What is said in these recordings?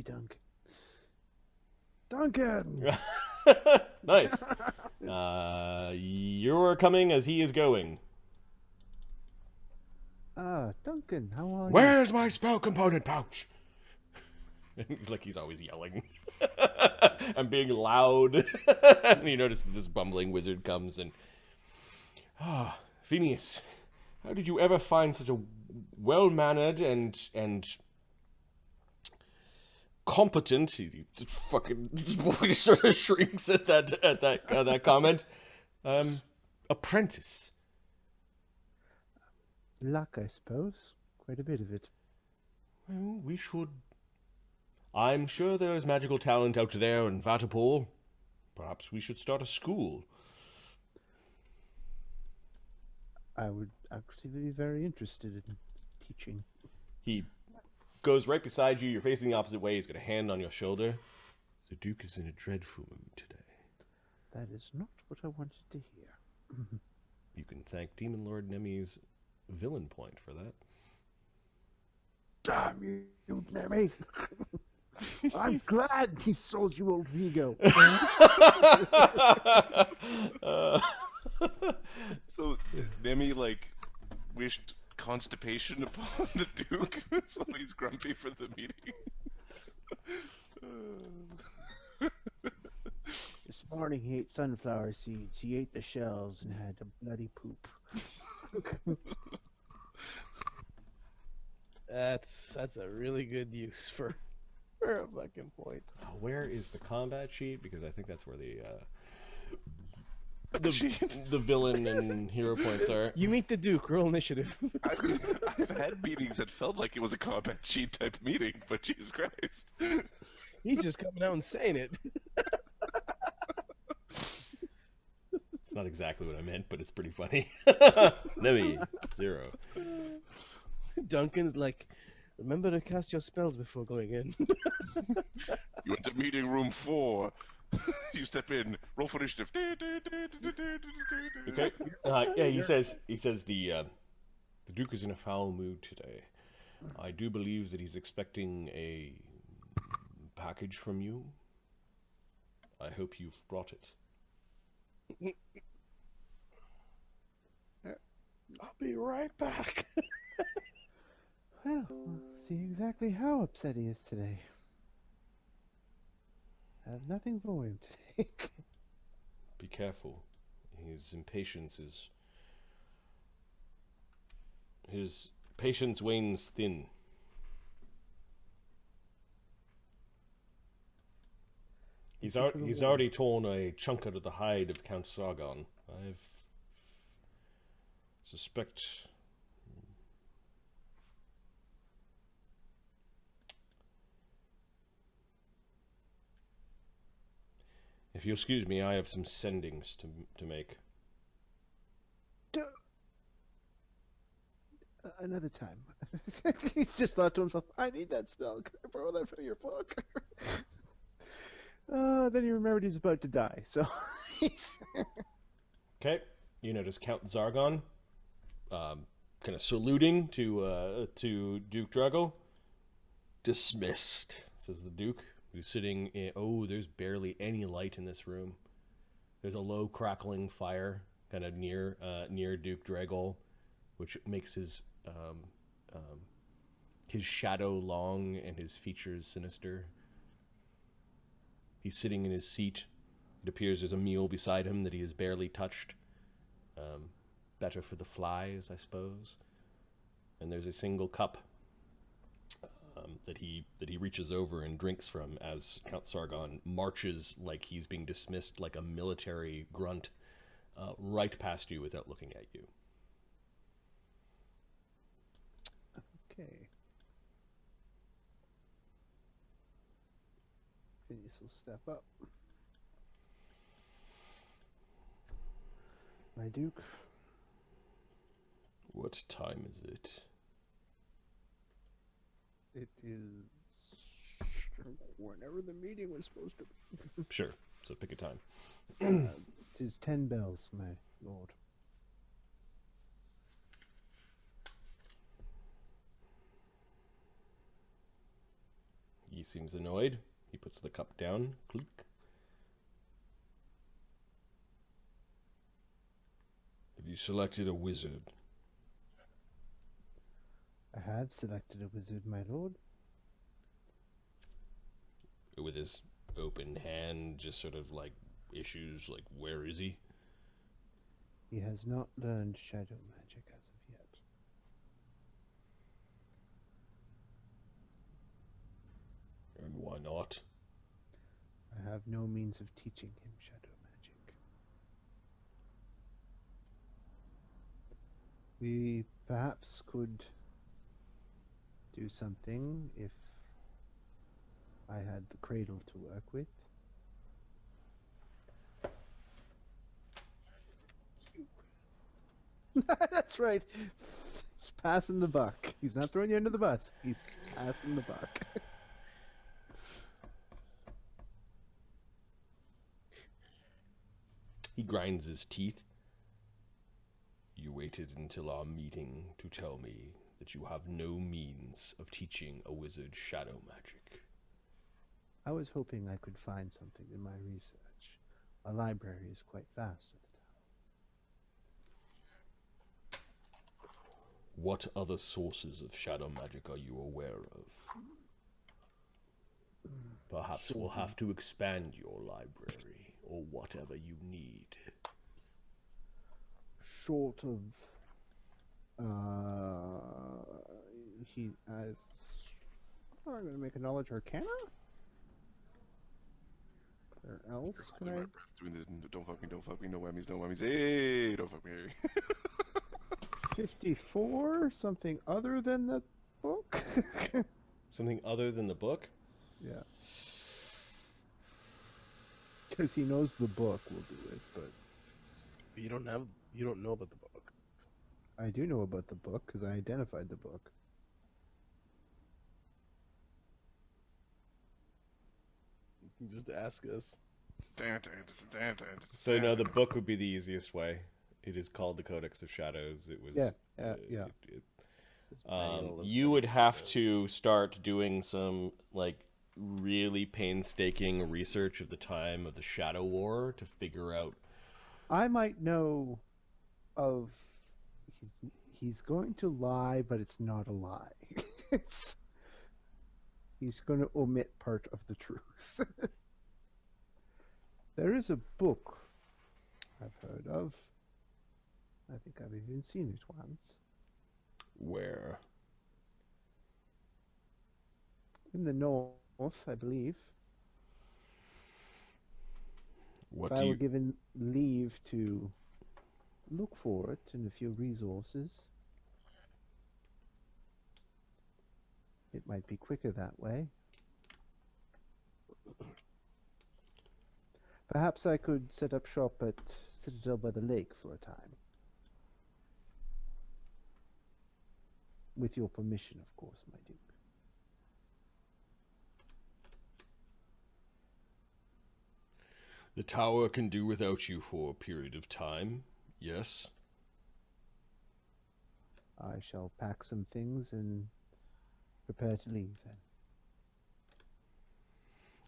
Duncan. Duncan! Nice. You're coming as he is going. Duncan, how are you? Where's my spell component pouch? Like he's always yelling and being loud. And you notice that this bumbling wizard comes and... Phineas, how did you ever find such a well-mannered and competent... He fucking voice sort of shrinks at that comment. Apprentice. Luck, I suppose. Quite a bit of it. Well, we should... I'm sure there is magical talent out there in Vatapor. Perhaps we should start a school. I would actually be very interested in teaching. He goes right beside you. You're facing the opposite way. He's got a hand on your shoulder. The Duke is in a dreadful mood today. That is not what I wanted to hear. You can thank Demon Lord Nemi's villain point for that. Damn you, Nemi! I'm glad he sold you old Vigo. So Nemi wished constipation upon the Duke, so he's grumpy for the meeting. This morning he ate sunflower seeds. He ate the shells and had a bloody poop. That's a really good use for a fucking point. Where is the combat sheet? Because I think that's where the villain and hero points are. You meet the Duke. Roll initiative. I've had meetings that felt like it was a combat sheet type meeting, but Jesus Christ. He's just coming out and saying it. It's not exactly what I meant, but it's pretty funny. Nemi, 0. Duncan's like, remember to cast your spells before going in. You enter meeting room 4. You step in, roll for initiative. Okay. Yeah, he says the Duke is in a foul mood today. I do believe that he's expecting a package from you. I hope you've brought it. I'll be right back. Well, we'll see exactly how upset he is today. I have nothing for him today. Be careful. His impatience is... His patience wanes thin. He's already torn a chunk out of the hide of Count Sargon. I suspect... If you'll excuse me, I have some sendings to make. Another time. He's just thought to himself, I need that spell. Can I borrow that from your book? Then he remembered he's about to die, so he's... Okay, you notice Count Zargon kind of saluting to Duke Drago. Dismissed, says the Duke, who's sitting in... Oh, there's barely any light in this room. There's a low crackling fire kind of near Duke Drago, which makes his shadow long and his features sinister. He's sitting in his seat. It appears there's a meal beside him that he has barely touched. Better for the flies, I suppose. And there's a single cup that he reaches over and drinks from as Count Sargon marches like he's being dismissed like a military grunt right past you without looking at you. Okay. Phineas will step up. My Duke. What time is it? It is whenever the meeting was supposed to be. Sure. So pick a time. It is 10 bells, my lord. He seems annoyed. He puts the cup down. Clink. Have you selected a wizard? I have selected a wizard, my lord. With his open hand, just sort of like issues, like, where is he? He has not learned shadow magic as of yet. And why not? I have no means of teaching him shadow magic. We perhaps could do something if I had the cradle to work with. That's right. He's passing the buck. He's not throwing you under the bus. He's passing the buck. He grinds his teeth. You waited until our meeting to tell me that you have no means of teaching a wizard shadow magic. I was hoping I could find something in my research. Our library is quite vast at the tower. What other sources of shadow magic are you aware of? Perhaps we'll have to expand your library, or whatever you need. Short of he as I'm going to make a knowledge arcana. Or else can I? Don't fuck me, no whammies, no whammies. Hey, don't fuck me. 54, something other than the book? Something other than the book? Yeah. Because he knows the book will do it, but You don't know about the book. I do know about the book because I identified the book. You can just ask us. So no, the book would be the easiest way. It is called the Codex of Shadows. It was Yeah. You would have to start doing some like really painstaking research of the time of the Shadow War to figure out. I might know of he's going to lie, but it's not a lie. He's going to omit part of the truth. There is a book I've heard of. I think I've even seen it once. Where? In the north, I believe. What If do I you... were given leave to look for it and a few resources, it might be quicker that way. Perhaps I could set up shop at Citadel by the Lake for a time. With your permission, of course, my duke. The tower can do without you for a period of time, yes? I shall pack some things and prepare to leave then.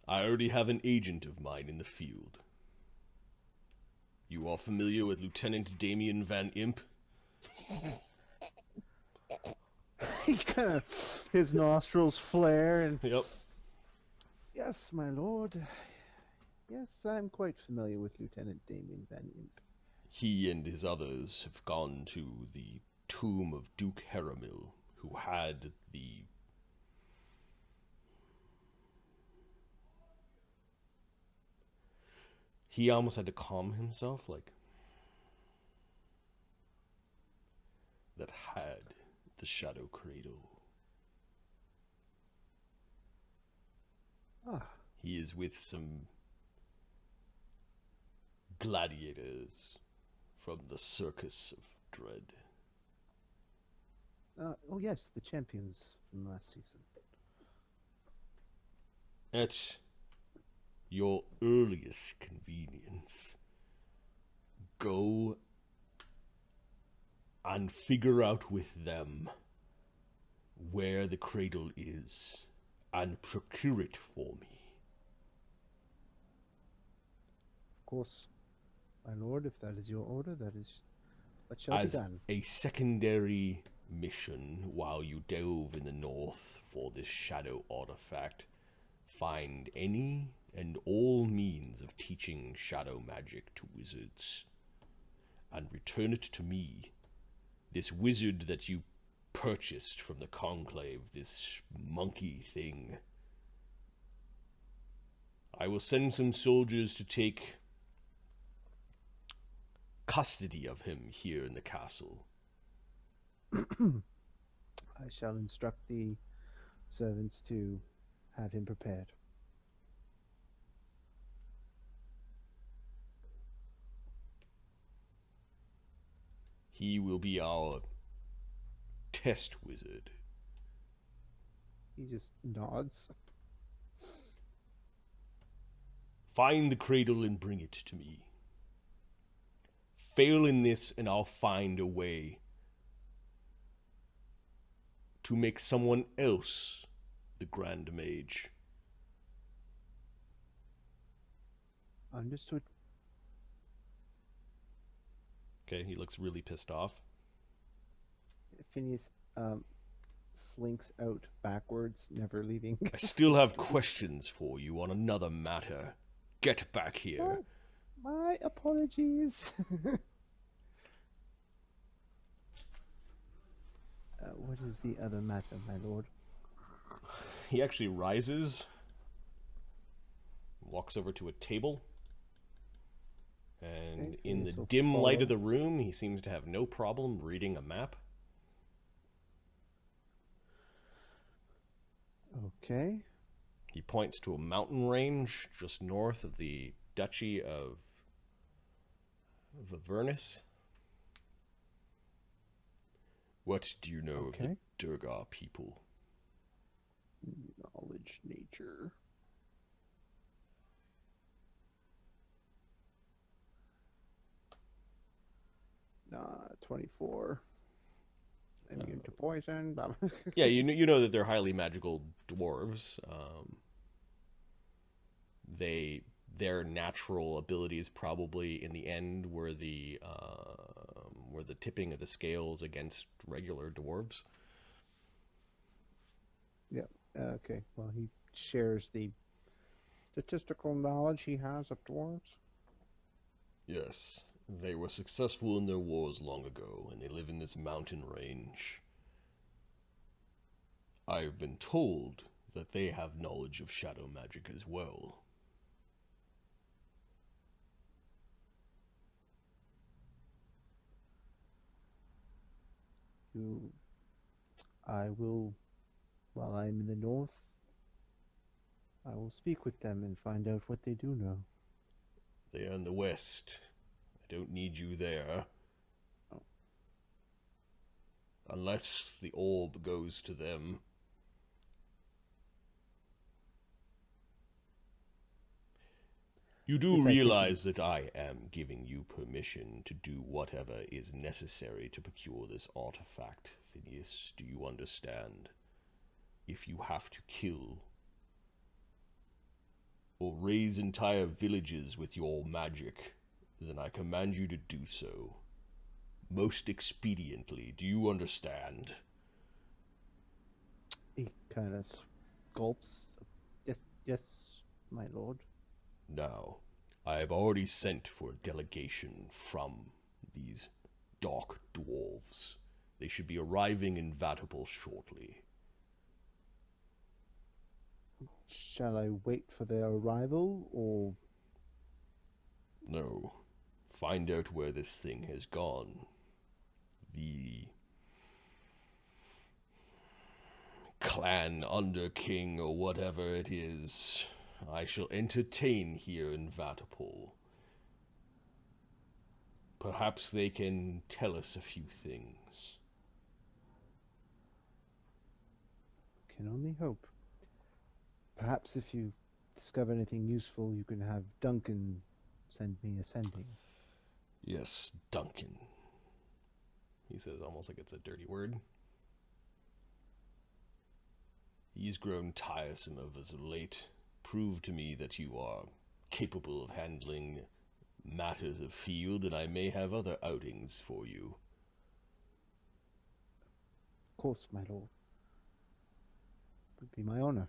I already have an agent of mine in the field. You are familiar with Lieutenant Damien Van Imp? He kind of, his nostrils flare and... Yep. Yes, my lord. Yes, I'm quite familiar with Lieutenant Damien Van Imp. He and his others have gone to the tomb of Duke Haramil, who had the... He almost had to calm himself, like... That had the Shadow Cradle. Ah, He is with some gladiators from the Circus of Dread. oh yes, the champions from last season. At your earliest convenience, go and figure out with them where the cradle is and procure it for me. Of course, my lord, if that is your order, that is what shall be As done. a secondary mission, while you delve in the north for this shadow artifact, find any and all means of teaching shadow magic to wizards, and return it to me. This wizard that you purchased from the Conclave, this monkey thing. I will send some soldiers to take custody of him here in the castle. I shall instruct the servants to have him prepared. He will be our test wizard. He just nods. Find the cradle and bring it to me. Fail in this and I'll find a way to make someone else the Grand Mage. Understood. Okay, he looks really pissed off. Phineas slinks out backwards, never leaving. I still have questions for you on another matter. Get back here. My apologies. What is the other matter, my lord? He actually rises, walks over to a table, and Okay, in the Phineas will dim light follow. of the room, he seems to have no problem reading a map. Okay. He points to a mountain range just north of the Duchy of Avernus. What do you know of the Okay. Durgar people? Knowledge, nature. Nah, 24. Immune to poison. Blah, blah. Yeah, you know that they're highly magical dwarves. Their natural abilities probably in the end were the tipping of the scales against regular dwarves. Yep. Okay. Well, he shares the statistical knowledge he has of dwarves. Yes, they were successful in their wars long ago, and they live in this mountain range. I've been told that they have knowledge of shadow magic as well. I will, while I'm in the north, I will speak with them and find out what they do know. They are in the west. I don't need you there. Oh. Unless the orb goes to them. You do Yes, I take realize that I am giving you permission to do whatever is necessary to procure this artifact, Phineas. Do you understand? If you have to kill or raise entire villages with your magic, then I command you to do so. Most expediently. Do you understand? He kind of gulps. Yes, my lord. Now, I have already sent for a delegation from these dark dwarves. They should be arriving in Vatopol shortly. Shall I wait for their arrival, or... No. Find out where this thing has gone. The clan under king or whatever it is, I shall entertain here in Vatopol. Perhaps they can tell us a few things. Can only hope. Perhaps if you discover anything useful, you can have Duncan send me a sending. Yes, Duncan. He says almost like it's a dirty word. He's grown tiresome of us of late. Prove to me that you are capable of handling matters of field, and I may have other outings for you. Of course, my lord. It would be my honor.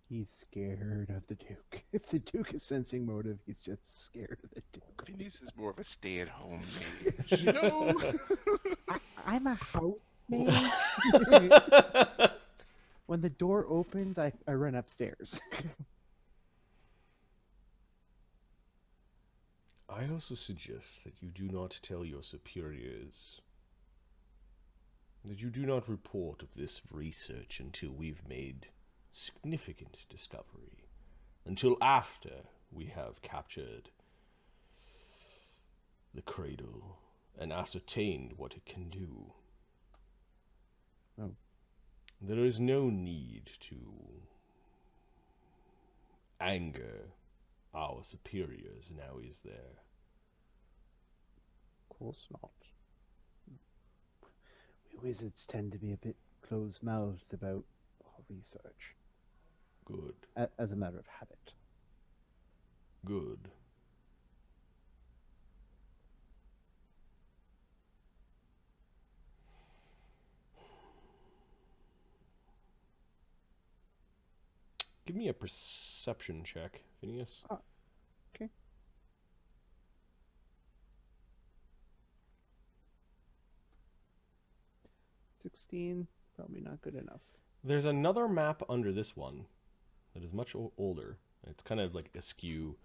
He's scared of the Duke. If the Duke is sensing motive, he's just scared of the Duke. Phineas is more of a stay-at-home mage. No! I'm a housemaid. When the door opens, I run upstairs. I also suggest that you do not tell your superiors, that you do not report of this research until we've made significant discovery, until after we have captured the cradle and ascertained what it can do. Oh. There is no need to anger our superiors now, is there? Of course not. We wizards tend to be a bit closed-mouthed about our research. Good. As a matter of habit. Good. Give me a perception check, Phineas. Okay. 16, probably not good enough. There's another map under this one that is much older. It's kind of like askew.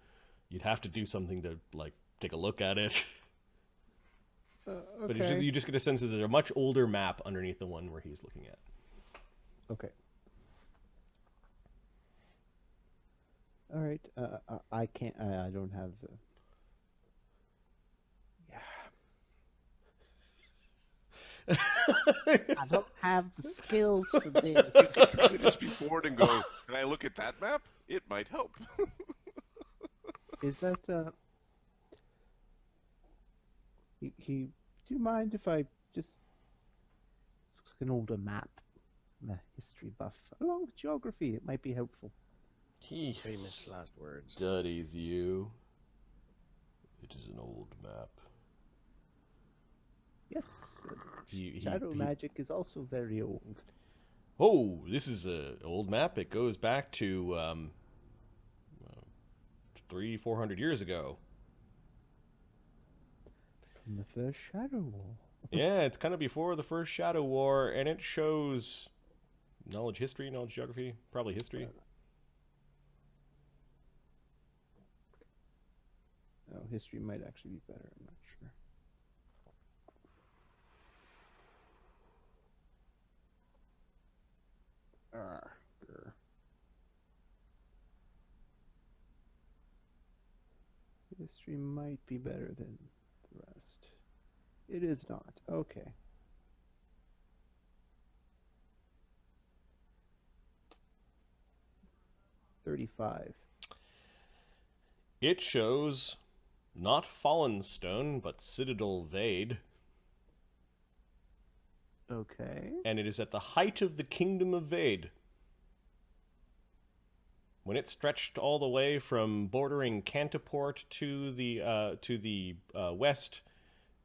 You'd have to do something to like take a look at it. Okay. But you just get a sense that there's a much older map underneath the one where he's looking at. Okay. All right. I can't. I don't have. I don't have the skills for this. You could just be bored and go, can I look at that map? It might help. Is that do you mind if I just looks like an older map? I'm a history buff. Along with geography, it might be helpful. He Famous last words. studies you. It is an old map. Yes. He- Shadow he- magic is also very old. Oh, this is an old map. It goes back to 300-400 years ago. From the first Shadow War. Yeah, it's kind of before the first Shadow War, and it shows knowledge history, knowledge geography, probably history. Oh, history might actually be better. I'm not sure. Grr. History might be better than the rest. It is not. Okay. $35. It shows not Fallen Stone, but Citadel Vade, Okay. and it is at the height of the Kingdom of Vade. When it stretched all the way from bordering Cantaport to the west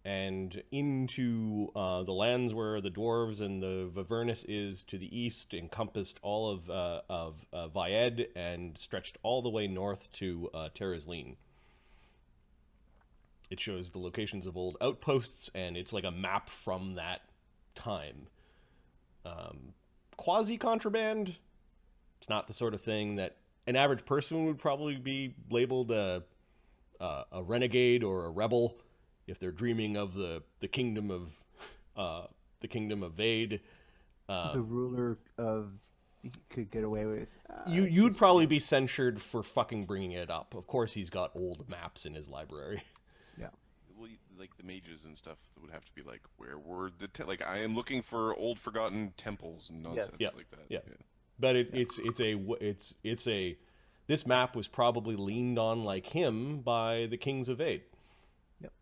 and into the lands where the dwarves and the Vavernus is to the east, encompassed all of Vaed and stretched all the way north to Terrazleen. It shows the locations of old outposts, and it's like a map from that time. Quasi-contraband. It's not the sort of thing that an average person would probably be labeled a renegade or a rebel if they're dreaming of the kingdom of Vade. The ruler of could get away with. You'd probably be censured for fucking bringing it up. Of course, he's got old maps in his library. Yeah. Well, like the mages and stuff would have to be like, where were the like? I am looking for old forgotten temples and nonsense Yeah. like that. Yeah. But this map was probably leaned on like him by the kings of Vade. Yep.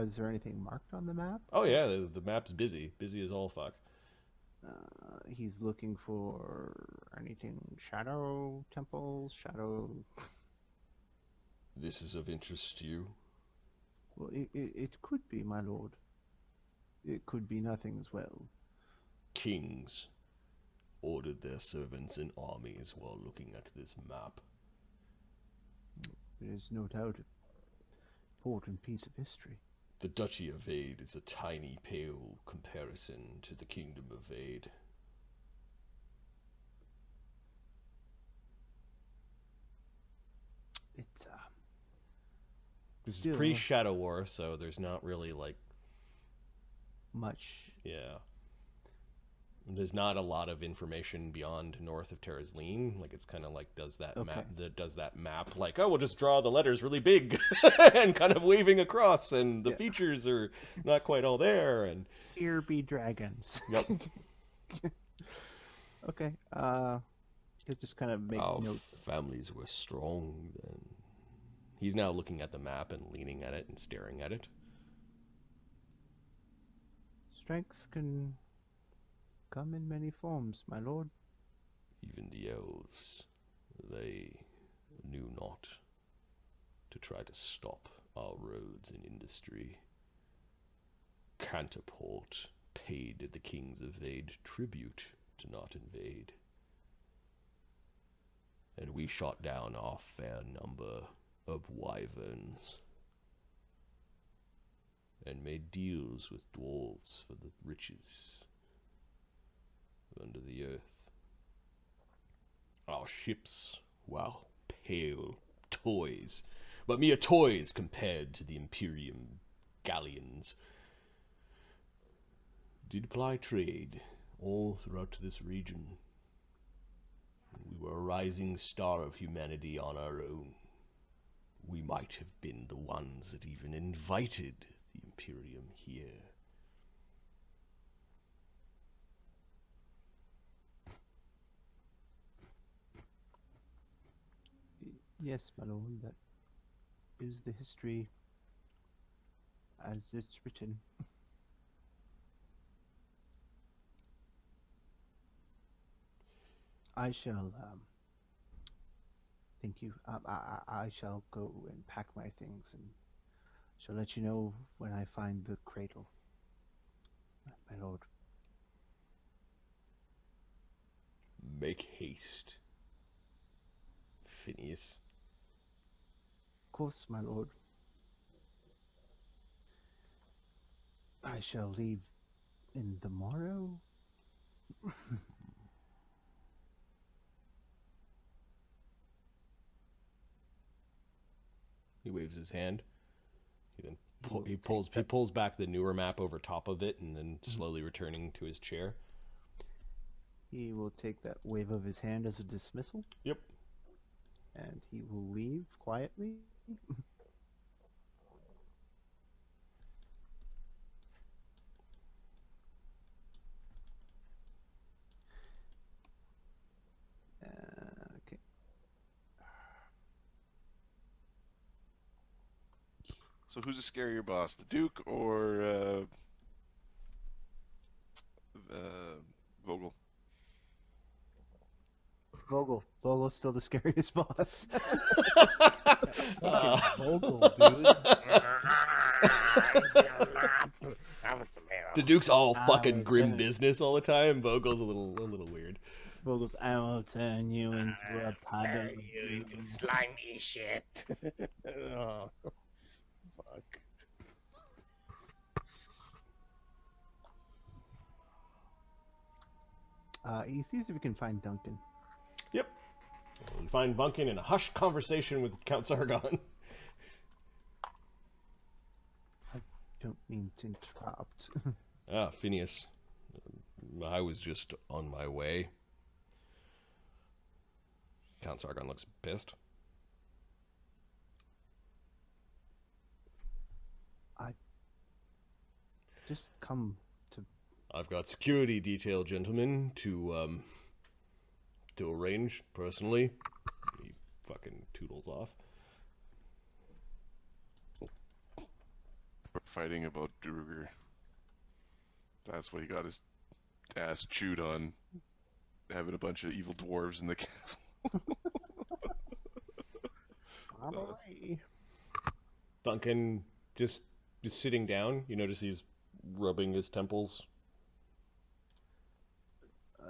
Is there anything marked on the map? Oh yeah, the map's busy as all fuck. He's looking for anything shadow temples, shadow. This is of interest to you? Well, it could be, my lord. It could be nothing as well. Kings ordered their servants and armies while looking at this map. It is no doubt an important piece of history. The Duchy of Vade is a tiny, pale comparison to the Kingdom of Vade. It's This is still pre-Shadow War, so there's not really, like... much. Yeah. There's not a lot of information beyond north of Terrazline. Like, it's kind of like does that map, like, oh, we'll just draw the letters really big and kind of waving across, and the features are not quite all there, and... Here be dragons. Yep. Okay. It just kind of make note. Families were strong then. He's now looking at the map and leaning at it and staring at it. Strength can come in many forms, my lord. Even the elves, they knew not to try to stop our roads and industry. Cantaport paid the kings of Vade tribute to not invade. And we shot down our fair number of wyverns and made deals with dwarves for the riches under the earth. Our ships, well, pale toys, but mere toys compared to the Imperium galleons, did ply trade all throughout this region. We were a rising star of humanity on our own. We might have been the ones that even invited the Imperium here. Yes, my lord, that is the history as it's written. I shall, thank you. I shall go and pack my things and shall let you know when I find the cradle, my lord. Make haste, Phineas. Of course, my lord. I shall leave in the morrow. He waves his hand. He then he pulls back the newer map over top of it, and then slowly returning to his chair. He will take that wave of his hand as a dismissal. Yep. And he will leave quietly. Okay. So who's a scarier boss, the Duke or Vogel? Vogel's still the scariest boss. Vogel, dude. The Duke's all fucking grim business all the time. Vogel's a little weird. Vogel's, I will turn you into a puddle. You into slimy shit. Oh, fuck. He sees if he can find Duncan. Yep. We find Bunkin in a hushed conversation with Count Sargon. I don't mean to interrupt. Phineas. I was just on my way. Count Sargon looks pissed. I just come to... I've got security detail, gentlemen, to arrange personally. He fucking toodles off. We're fighting about Druger. That's what he got his ass chewed on having a bunch of evil dwarves in the castle. Probably. Duncan just sitting down. You notice he's rubbing his temples.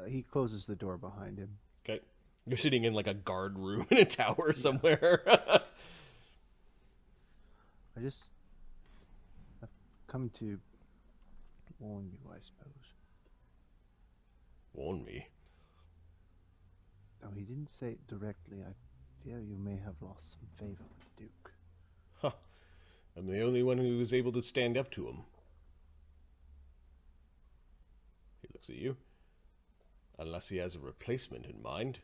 He closes the door behind him. Okay. You're sitting in like a guard room in a tower somewhere. I've come to warn you, I suppose. Warn me. Oh, he didn't say it directly. I fear you may have lost some favor with the Duke. Huh. I'm the only one who was able to stand up to him. He looks at you. Unless he has a replacement in mind.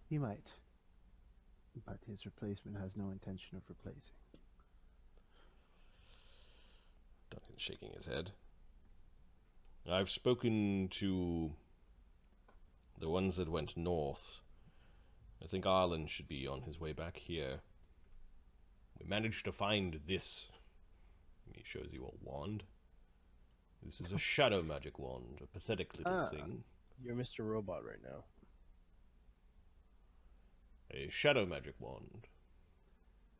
He might. But his replacement has no intention of replacing. Duncan's shaking his head. I've spoken to the ones that went north. I think Arlen should be on his way back here. We managed to find this. He shows you a wand. This is a shadow magic wand, a pathetic little thing. You're Mr. Robot right now. A shadow magic wand.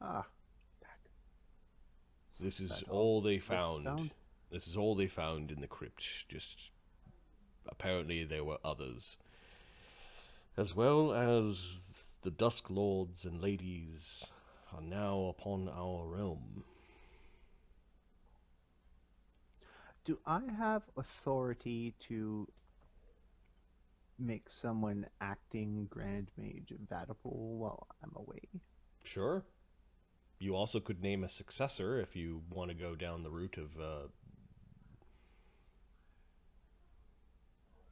Ah. This is all they found. This is all they found in the crypt. Just apparently there were others. As well as the Dusk Lords and Ladies are now upon our realm. Do I have authority to make someone acting Grand Mage of Vatapul while I'm away? Sure. You also could name a successor if you want to go down the route of...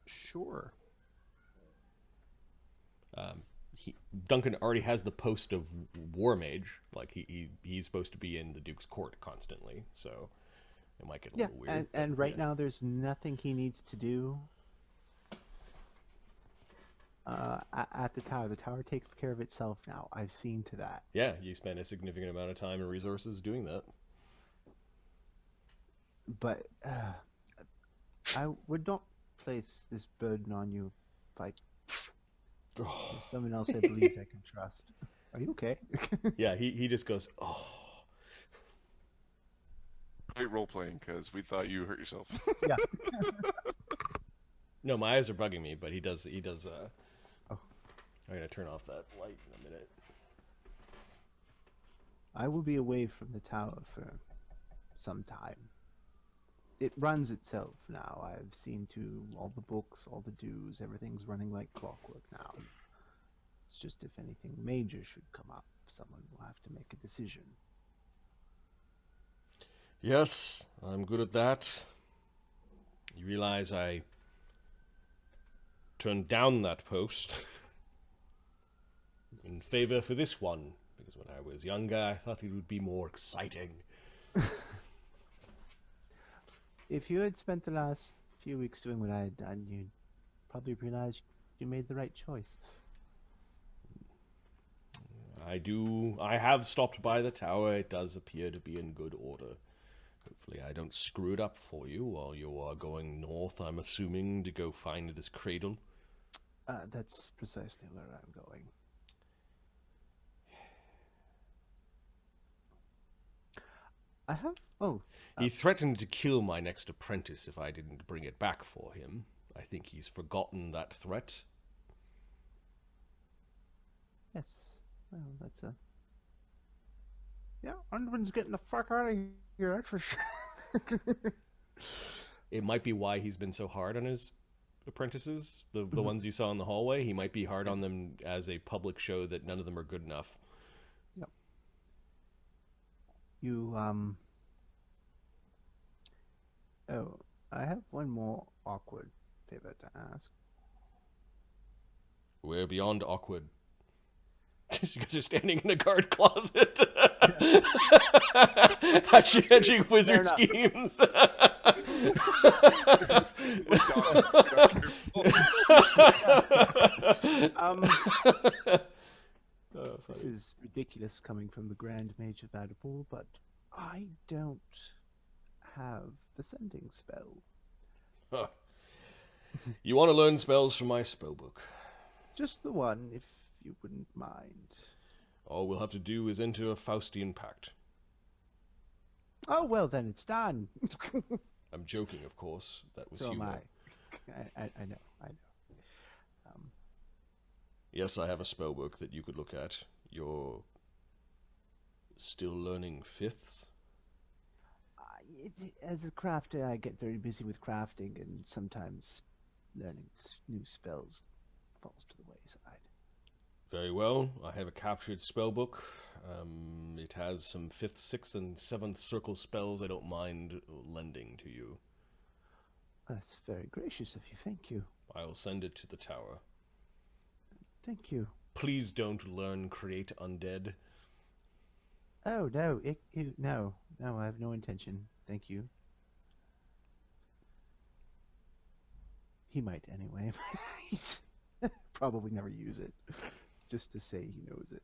Sure. Duncan already has the post of War Mage. Like, he's supposed to be in the Duke's court constantly, so it might get a little weird. And right now there's nothing he needs to do at the tower. The tower takes care of itself now. I've seen to that. Yeah, you spend a significant amount of time and resources doing that. But I would not place this burden on you if I... There's someone else I believe I can trust. Are you okay? Yeah, he just goes, oh. Great role playing, because we thought you hurt yourself. Yeah. No, my eyes are bugging me, but he does. Oh. I'm gonna turn off that light in a minute. I will be away from the tower for some time. It runs itself now. I've seen to all the books, all the dues, everything's running like clockwork now. It's just if anything major should come up, someone will have to make a decision. Yes, I'm good at that. You realize I turned down that post in favor for this one, because when I was younger, I thought it would be more exciting. If you had spent the last few weeks doing what I had done, you'd probably realize you made the right choice. I have stopped by the tower. It does appear to be in good order. Hopefully I don't screw it up for you while you are going north, I'm assuming, to go find this cradle. That's precisely where I'm going. I have... Oh. He threatened to kill my next apprentice if I didn't bring it back for him. I think he's forgotten that threat. Yes. Well, that's a... Yeah, Underman's getting the fuck out of here, that's for sure. It might be why he's been so hard on his apprentices. The ones you saw in the hallway, he might be hard on them as a public show that none of them are good enough. Yep. You, Oh, I have one more awkward favor to ask. We're beyond awkward. You guys are standing in a guard closet. Hatching wizard schemes. This is ridiculous coming from the Grand Mage of Vatapul, but I don't have the sending spell. Huh. You want to learn spells from my spellbook? Just the one, if you wouldn't mind. All we'll have to do is enter a Faustian pact. Oh, well, then it's done. I'm joking, of course. That was So am humor. I know. Yes, I have a spellbook that you could look at. You're still learning fifths? As a crafter, I get very busy with crafting, and sometimes learning new spells falls to the wayside. Very well. I have a captured spellbook. It has some 5th, 6th, and 7th circle spells I don't mind lending to you. That's very gracious of you. Thank you. I'll send it to the tower. Thank you. Please don't learn create undead. Oh, no. No, I have no intention. Thank you. He might anyway. Probably never use it. Just to say he knows it.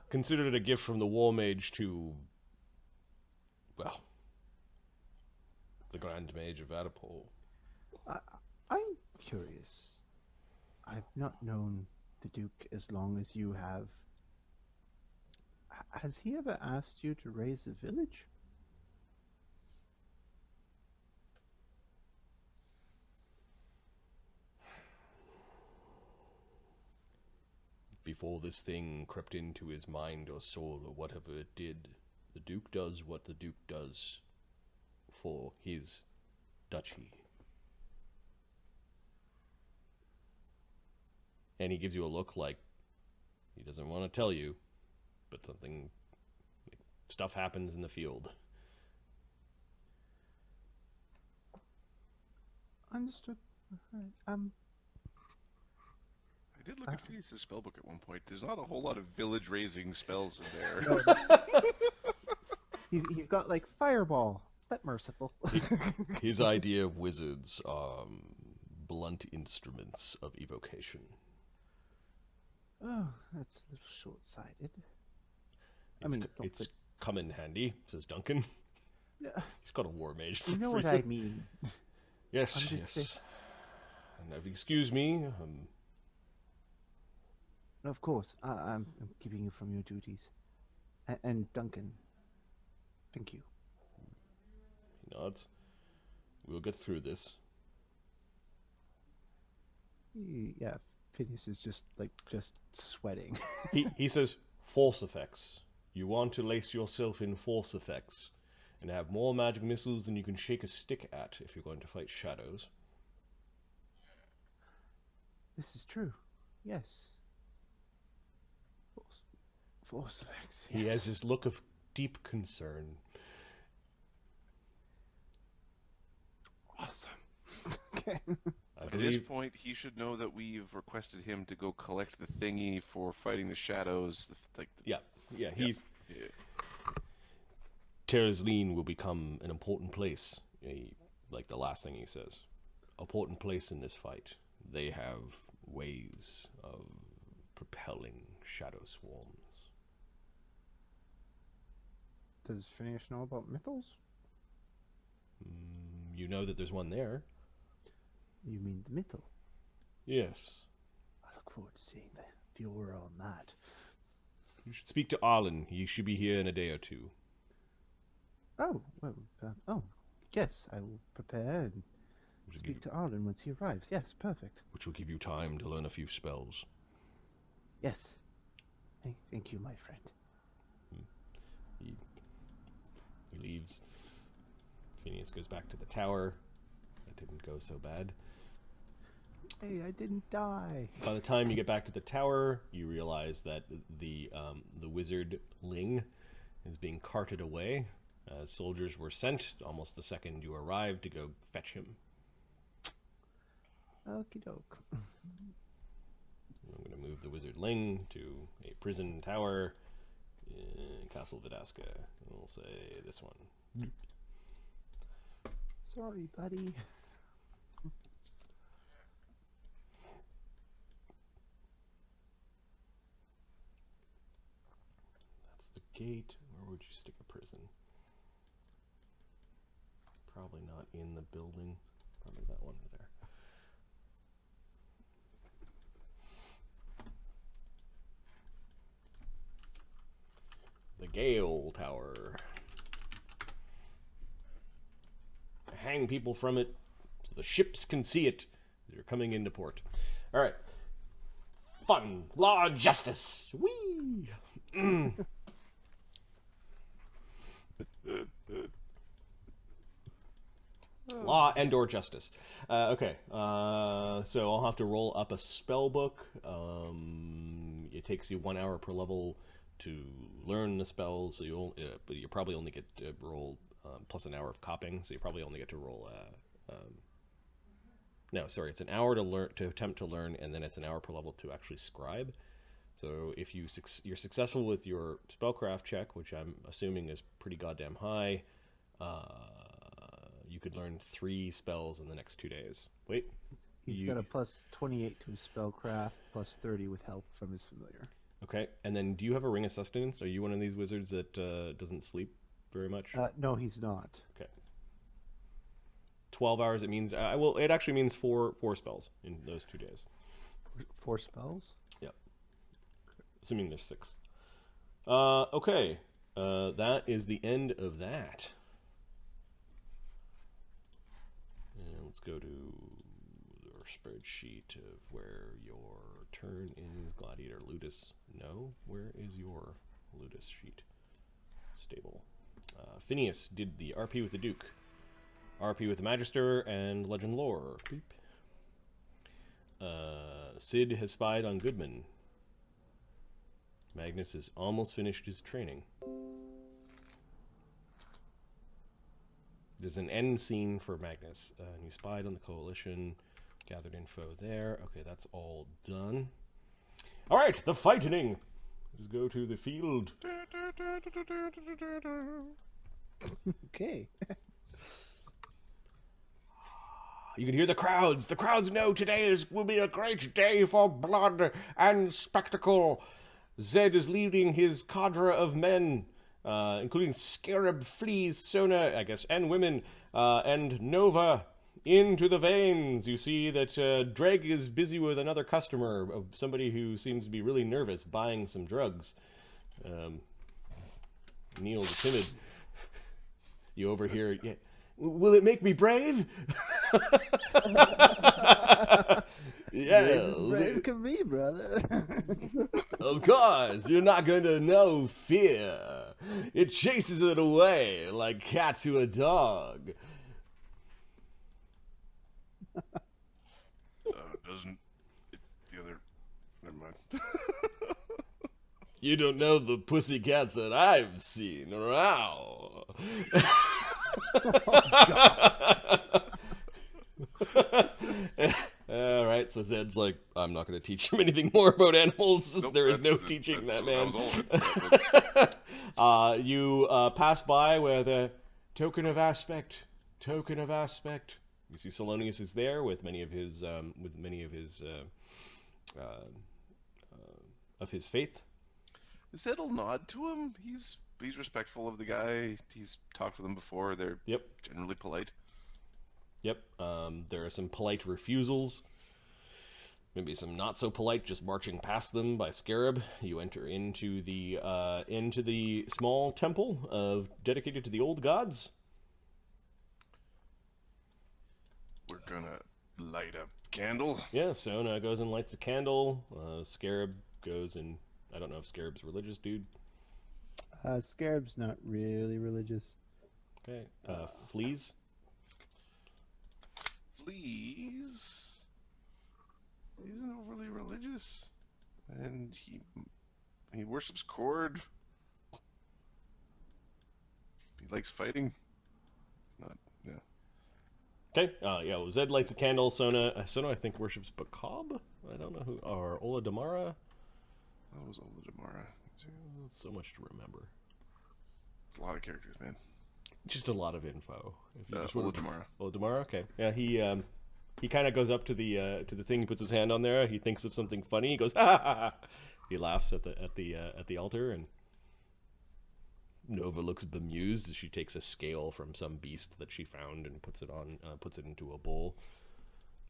Consider it a gift from the War Mage to, well, the Grand Mage of Adipole. I'm curious. I've not known the Duke as long as you have. Has he ever asked you to raise a village? Before this thing crept into his mind or soul or whatever it did, the Duke does what the Duke does for his duchy. And he gives you a look like he doesn't want to tell you, but stuff happens in the field. Understood. Alright. I did look at Phineas' spellbook at one point. There's not a whole lot of village raising spells in there. He's got like fireball, but merciful. His idea of wizards are blunt instruments of evocation. Oh, that's a little short-sighted. It's come in handy, says Duncan. Yeah. He's got a war mage. You know what I mean. Yes, I'm just yes. And if you excuse me, Of course, I'm keeping you from your duties. And Duncan, thank you. he nods. We'll get through this. Yeah, Phineas is just sweating. He says force effects. You want to lace yourself in force effects and have more magic missiles than you can shake a stick at if you're going to fight shadows. This is true. Yes. Force effects. Yes. He has this look of deep concern. Awesome. Okay. At this point, he should know that we've requested him to go collect the thingy for fighting the shadows. He's... Terrazline will become an important place. Like the last thing he says. Important place in this fight. They have ways of propelling shadow swarms. Does Phineas know about mythos? You know that there's one there. You mean the mythal? Yes. I look forward to seeing the aura on that. You should speak to Arlen. He should be here in a day or two. Oh, well, yes, I will prepare and speak to Arlen once he arrives. Yes, perfect. Which will give you time to learn a few spells. Yes. Thank you, my friend. He leaves. Phineas goes back to the tower. That didn't go so bad. Hey, I didn't die. By the time you get back to the tower, you realize that the wizard Ling is being carted away. Soldiers were sent almost the second you arrived to go fetch him. Okie doke. I'm going to move the wizard Ling to a prison tower in Castle Vidaska. We'll say this one. Sorry, buddy. That's the gate. Where would you stick a prison? Probably not in the building. Probably that one there. The Gale Tower. Hang people from it so the ships can see it. They're coming into port. All right. Fun. Law and justice. Whee! Law and or justice. Okay. So I'll have to roll up a spell book. It takes you 1 hour per level to learn the spells, so you'll, but you probably only get to roll plus an hour of copying, so you probably only get to roll. No, sorry, it's an hour to learn, to attempt to learn, and then it's an hour per level to actually scribe. So if you're successful with your spellcraft check, which I'm assuming is pretty goddamn high, you could learn 3 spells in the next 2 days. Wait. He's got a plus 28 to his spellcraft, plus 30 with help from his familiar. Okay, and then do you have a ring of sustenance? Are you one of these wizards that doesn't sleep very much? No, he's not. Okay. 12 hours, it means... well, it actually means four spells in those 2 days. 4 spells? Yep. Assuming there's 6. Okay. That is the end of that. And let's go to our spreadsheet of where your turn is. Gladiator Ludus. No. Where is your Ludus sheet? Stable. Phineas did the RP with the Duke. RP with the Magister and Legend Lore. Beep. Sid has spied on Goodman. Magnus has almost finished his training. There's an end scene for Magnus. And you spied on the Coalition. Gathered info there. Okay, that's all done. Alright, the fighting. Let's go to the field. Okay. You can hear the crowds. The crowds know today will be a great day for blood and spectacle. Zed is leading his cadre of men, including Scarab, Fleas, Sona, I guess, and women, and Nova, into the veins. You see that Dreg is busy with another customer, somebody who seems to be really nervous, buying some drugs. Neil the Timid. You overhear, yeah, will it make me brave? Yeah, Brave can be, brother. of course, you're not going to know fear. It chases it away like cat to a dog. Doesn't the other? Never mind. You don't know the pussycats that I've seen around. All right, so Zed's like, I'm not going to teach him anything more about animals. Nope, there is no teaching that man. That was You pass by with a token of aspect. You see Salonius is there with many of his of his faith. Zed'll nod to him. He's respectful of the guy. He's talked with him before. They're generally polite. Yep. There are some polite refusals. Maybe some not so polite, just marching past them by Scarab. You enter into the small temple dedicated to the old gods. We're gonna light a candle. Yeah, Sona goes and lights a candle. Scarab goes and I don't know if Scarab's a religious dude. Scarab's not really religious. Okay. Fleas. Fleas isn't overly religious, and he worships Cord. He likes fighting. It's not, yeah. Okay. Yeah. Well, Zed lights a candle. Sona, I think worships Bakab. I don't know who. Or Ola Damara. That was Ola Damara. So much to remember. It's a lot of characters, man. Just a lot of info. If you just Ola want Damara. Ola Damara. Okay. Yeah. He kind of goes up to the thing. He puts his hand on there. He thinks of something funny. He goes, ha ha ha. He laughs at the altar and Nova looks bemused as she takes a scale from some beast that she found and puts it into a bowl.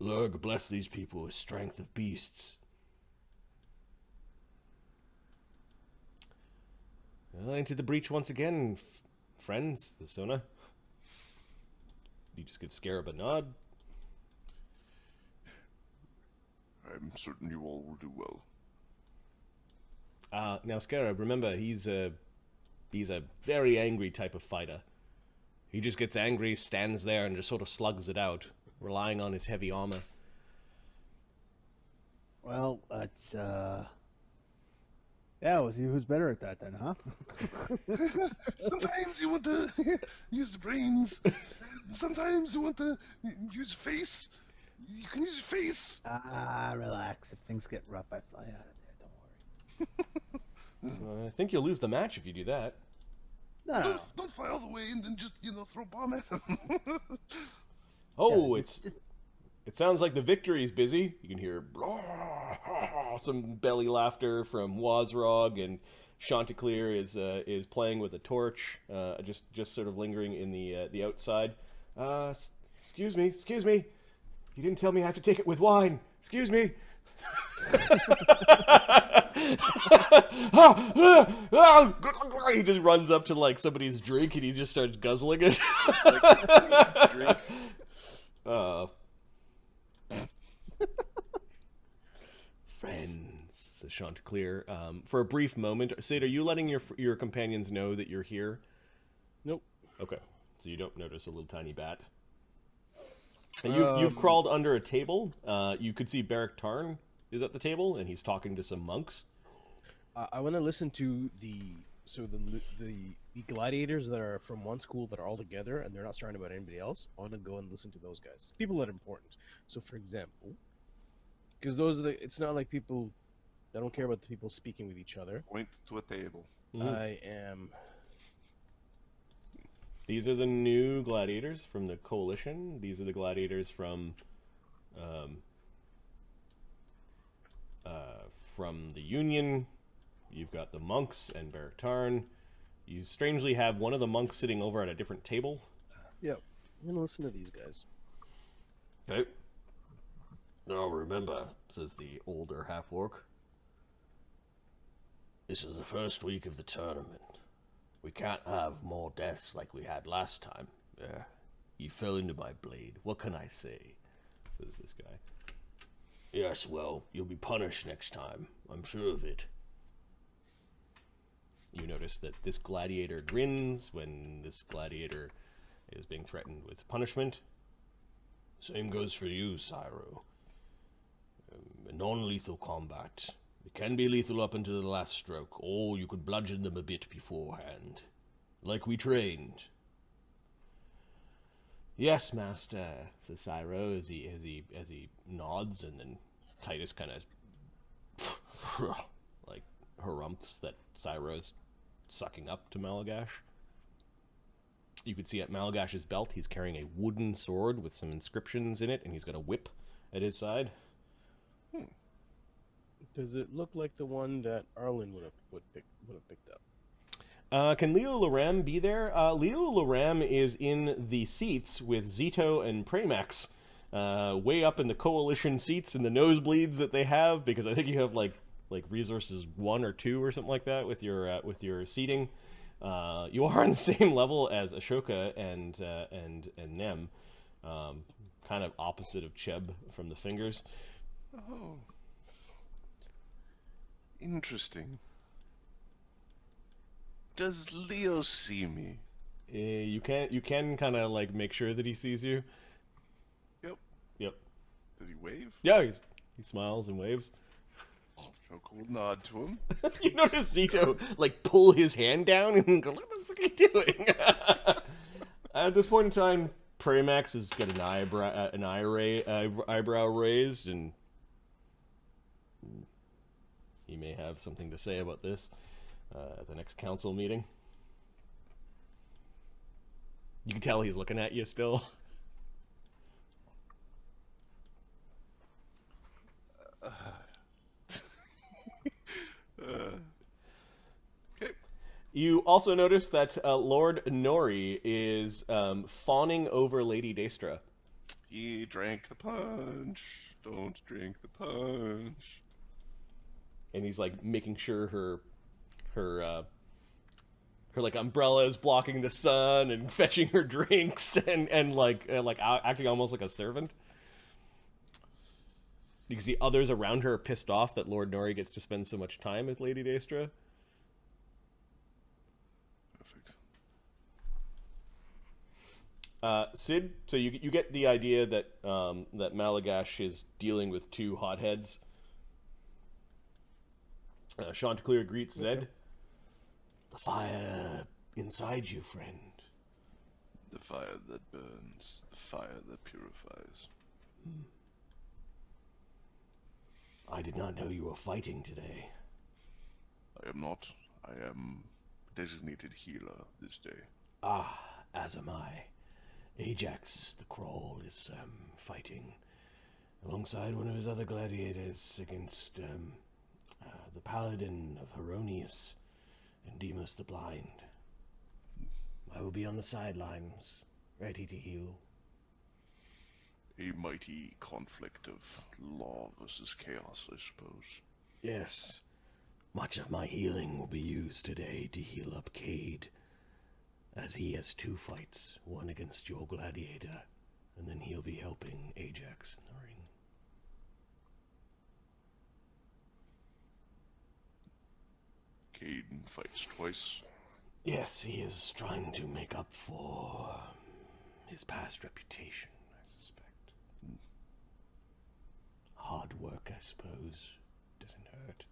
Lurg, bless these people with strength of beasts. Well, into the breach once again, friends, the Sona. You just give Scarab a nod. I'm certain you all will do well. Now Scarab, remember, he's a very angry type of fighter. He just gets angry, stands there, and just sort of slugs it out, relying on his heavy armor. Well, that's yeah, we'll see who's better at that then, huh? Sometimes you want to use the brains. Sometimes you want to use face. You can use your face. Relax. If things get rough, I fly out of there. Don't worry. I think you'll lose the match if you do that. No. Don't fly all the way and then just throw a bomb at them. Oh, Yeah, it's just It sounds like the victory is busy. You can hear some belly laughter from Wazrog, and Chanticleer is playing with a torch, just sort of lingering in the outside. Excuse me. You didn't tell me I have to take it with wine. Excuse me. He just runs up to like somebody's drink and he just starts guzzling it. Drink. Friends, says Chanticleer. For a brief moment, Sid, are you letting your companions know that you're here? Nope. Okay, so you don't notice a little tiny bat. And you've crawled under a table. You could see Beric Tarn is at the table, and he's talking to some monks. I want to listen to the gladiators that are from one school that are all together and they're not surrounded by anybody else. I want to go and listen to those guys. People that are important. So, for example, because those are it's not like people. I don't care about the people speaking with each other. Point to a table. Mm-hmm. I am. These are the new gladiators from the Coalition. These are the gladiators from the Union. You've got the monks and Beric Tarn. You strangely have one of the monks sitting over at a different table. Yeah, I'm gonna listen to these guys. Okay. Now remember, says the older half-orc, this is the first week of the tournament. We can't have more deaths like we had last time. You fell into my blade. What can I say? Says this guy. Yes, well, you'll be punished next time. I'm sure of it. You notice that this gladiator grins when this gladiator is being threatened with punishment. Same goes for you, Cyro. Non-lethal combat. It can be lethal up until the last stroke, or you could bludgeon them a bit beforehand. Like we trained. Yes, master, says Cyro as he nods, and then Titus kind of like harumphs that Cyro's sucking up to Malagash. You could see at Malagash's belt he's carrying a wooden sword with some inscriptions in it, and he's got a whip at his side. Does it look like the one that Arlen would have picked up? Can Leo Loram be there? Leo Loram is in the seats with Zito and Pramax, way up in the Coalition seats in the nosebleeds that they have, because I think you have like resources 1 or 2 or something like that with your seating. You are on the same level as Ashoka and Nem, kind of opposite of Cheb from the Fingers. Oh. Interesting. Does Leo see me? You can kind of like make sure that he sees you. Yep. Does he wave? Yeah, he smiles and waves. Shoka will nod to him. You notice Zito like pull his hand down and go, "What the fuck are you doing?" At this point in time, Pramax has got an eyebrow raised, and he may have something to say about this at the next council meeting. You can tell he's looking at you still. Okay. You also notice that Lord Nori is fawning over Lady Daestra. He drank the punch. Don't drink the punch. And he's like making sure her like umbrella is blocking the sun and fetching her drinks and like acting almost like a servant. You can see others around her are pissed off that Lord Nori gets to spend so much time with Lady Daestra. Perfect. Sid, so you get the idea that that Malagash is dealing with two hotheads. Chanticleer greets Zed. The fire inside you, friend. The fire that burns, the fire that purifies. I did not know you were fighting today. I am not. I am designated healer this day. Ah, as am I. Ajax, the Crawl, is fighting alongside one of his other gladiators against the Paladin of Heronius and Demus the Blind. I will be on the sidelines, ready to heal. A mighty conflict of law versus chaos, I suppose. Yes. Much of my healing will be used today to heal up Cade, as he has 2 fights, one against your gladiator, and then he'll be helping Ajax in the ring. Caden fights twice. Yes, he is trying to make up for his past reputation, I suspect. Hard work, I suppose. Doesn't hurt.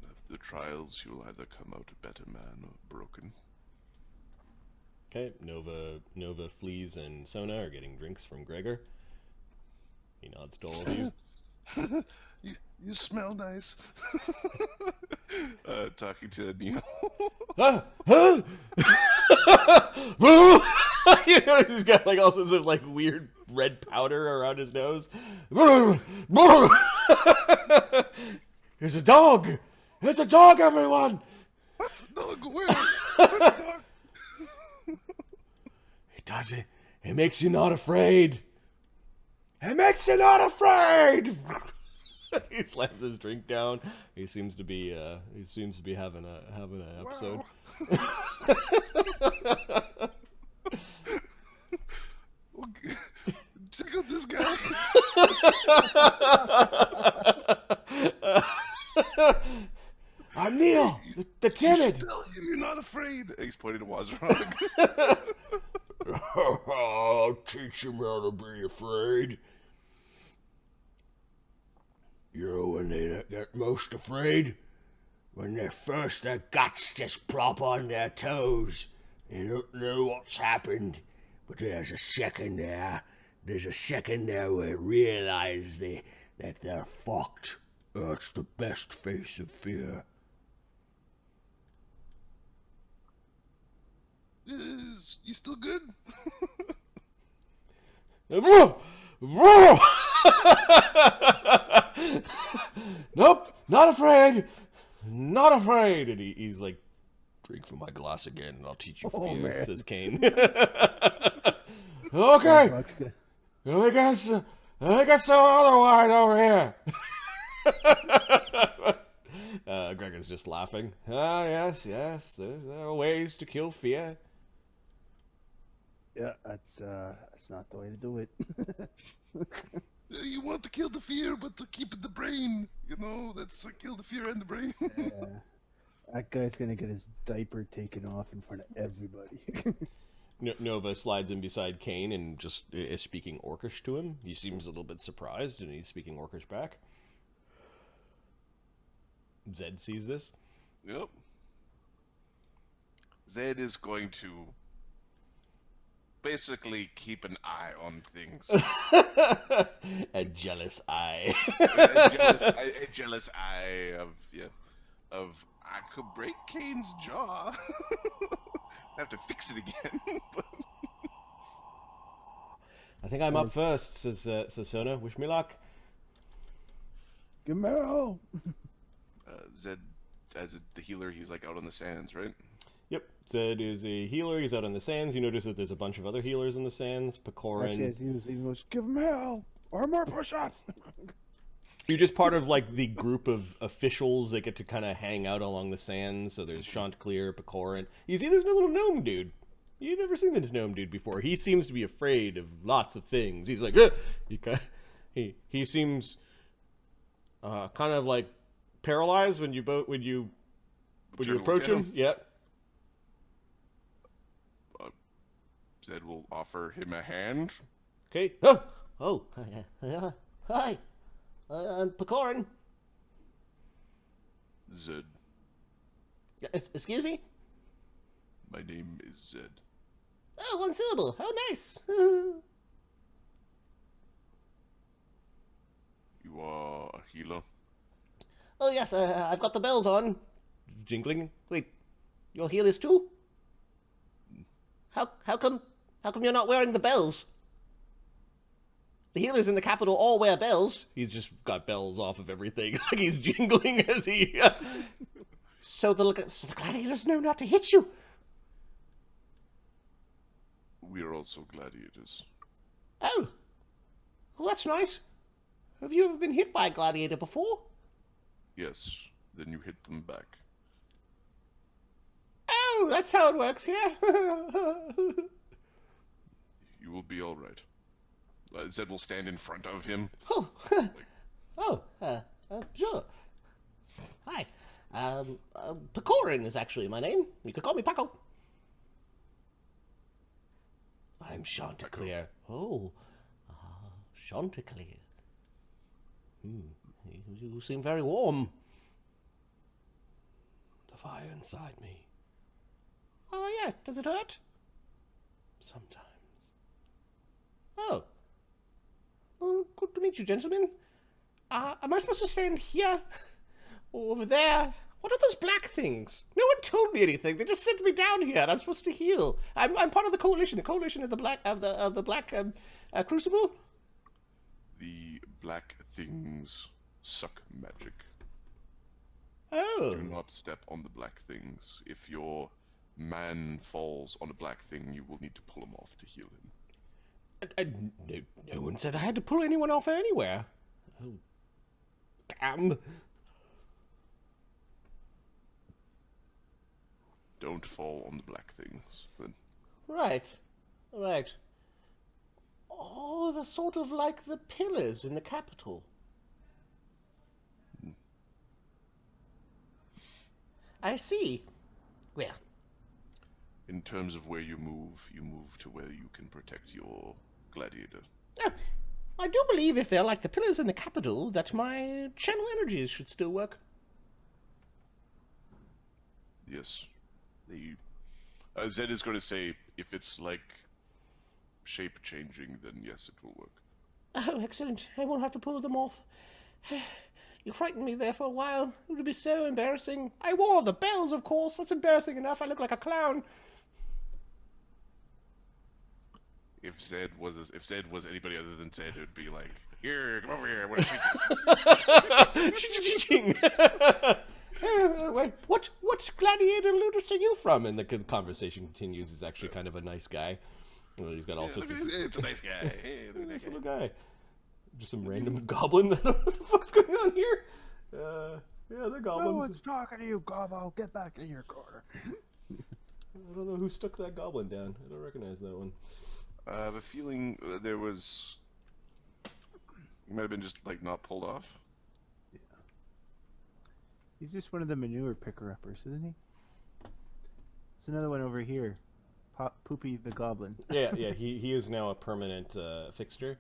After the trials, you'll either come out a better man or broken. Okay, Nova, Fleas, and Sona are getting drinks from Gregor. He nods to all of you. You smell nice. Talking to Neil. You know, he's got like all sorts of like weird red powder around his nose. There's a dog! There's a dog, everyone! What's the dog? Where's the dog? It does it. It makes you not afraid. It makes you not afraid. He slams his drink down. He seems to be having an episode. Wow. Check out this guy. I'm Neil, the timid. Tell him you're not afraid. He's pointing to Wazrog. I'll teach him how to be afraid. You know when they get most afraid? When they're first, their guts just plop on their toes. They don't know what's happened, but there's a second there. There's a second there where they realize that they're fucked. That's the best face of fear. You still good? Nope, not afraid. Not afraid. And he's like, drink from my glass again and I'll teach you fear, man. says Kane. Okay. Let me get some other wine over here. Gregor's just laughing. Yes. There are ways to kill fear. Yeah, that's not the way to do it. You want to kill the fear, but to keep the brain. You know, that's kill the fear and the brain. Yeah. That guy's gonna get his diaper taken off in front of everybody. Nova slides in beside Kane and just is speaking Orcish to him. He seems a little bit surprised, and he's speaking Orcish back. Zed sees this. Yep. Zed is going to basically keep an eye on things. A jealous eye. a jealous eye of I could break Kane's jaw. I have to fix it again. But... I think I'm up first, says Sona. Wish me luck. Gamero! Zed the healer, he's like out on the sands, right? Yep, Zed is a healer. He's out on the sands. You notice that there's a bunch of other healers in the sands. Actually, Pecorin. as he goes, give him hell or more push-ups. You're just part of like the group of officials that get to kind of hang out along the sands. So there's Chanticleer, Pecorin. You see, there's no little gnome dude. You've never seen this gnome dude before. He seems to be afraid of lots of things. He's like, he seems kind of like paralyzed when you approach him. Yep. Zed will offer him a hand. Okay. Hi. I'm Pecorin. Zed. Excuse me? My name is Zed. Oh, one syllable. How nice. You are a healer? Oh, yes, I've got the bells on. Jingling. Wait, you're healers too? How come you're not wearing the bells? The healers in the capital all wear bells. He's just got bells off of everything. Like he's jingling as he... So the gladiators know not to hit you. We are also gladiators. Oh. Well, that's nice. Have you ever been hit by a gladiator before? Yes, then you hit them back. Oh, that's how it works here. You will be all right. Zed will stand in front of him. Oh, sure. Hi. Pecorin is actually my name. You could call me Paco. I'm Chanticleer. Oh, Chanticleer. You seem very warm. The fire inside me. Oh, yeah. Does it hurt? Sometimes. Oh. Well, good to meet you, gentlemen. Am I supposed to stand here? Or over there? What are those black things? No one told me anything. They just sent me down here, and I'm supposed to heal. I'm part of the coalition of the Black Crucible. The black things suck magic. Oh. Do not step on the black things. If your man falls on a black thing, you will need to pull him off to heal him. No one said I had to pull anyone off anywhere. Oh, damn. Don't fall on the black things. Then Right. Oh, they're sort of like the pillars in the capital. I see. Well, in terms of where you move to where you can protect your gladiator. I do believe if they're like the pillars in the capital, that my channel energies should still work. Yes. Zed is going to say if it's like shape changing, then yes, it will work. Oh, excellent. I won't have to pull them off. You frightened me there for a while. It would be so embarrassing. I wore the bells, of course. That's embarrassing enough. I look like a clown. If Zed was anybody other than Zed, it would be like, here, come over here. What Wait, what gladiator ludus are you from? And the conversation continues. He's actually kind of a nice guy. Well, he's got all sorts of... It's a nice guy. Hey, nice little guy. Just some random goblin. I don't know what the fuck's going on here. Yeah, they're goblins. No one's talking to you, Gobbo. Get back in your corner. I don't know who stuck that goblin down. I don't recognize that one. I have a feeling there was... He might have been just, like, not pulled off. Yeah. He's just one of the manure picker-uppers, isn't he? There's another one over here. Poopy the Goblin. Yeah, he is now a permanent fixture.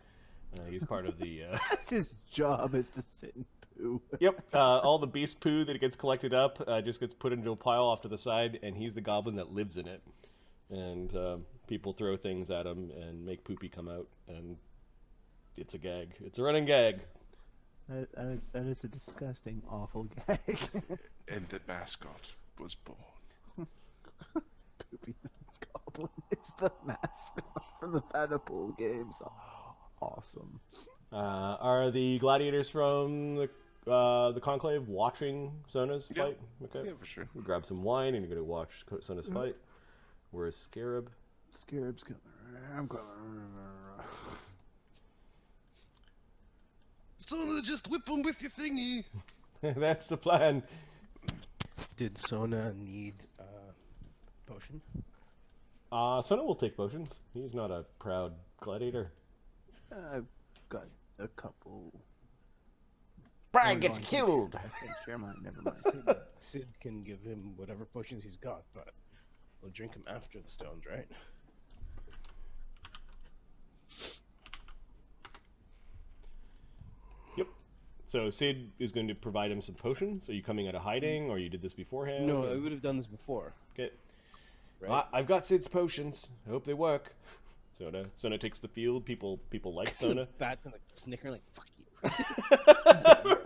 He's part of the... That's his job, is to sit and poo. Yep, all the beast poo that gets collected up just gets put into a pile off to the side, and he's the goblin that lives in it. And people throw things at him and make poopy come out, and it's a gag. It's a running gag. That is a disgusting, awful gag. And the mascot was born. Poopy the Goblin is the mascot for the Panapool games. Awesome. Are the gladiators from the the Conclave watching Sona's Yeah. fight? Okay. Yeah, for sure. You grab some wine and you're going to watch Sona's fight. Where's Scarab? Scarab's coming. I'm coming. Sona, just whip him with your thingy. That's the plan. Did Sona need potion? Sona will take potions. He's not a proud gladiator. I've got a couple. Brian Oh, gets no, I killed. can't share mine. Never mind. Sid can give him whatever potions he's got, but we'll drink him after the stones, right? Yep. So Sid is going to provide him some potions. Are you coming out of hiding, or you did this beforehand? No, I would have done this before. Okay. Right? I've got Sid's potions. I hope they work. Sona takes the field. People like Sona. Bat and like snicker, like fuck you.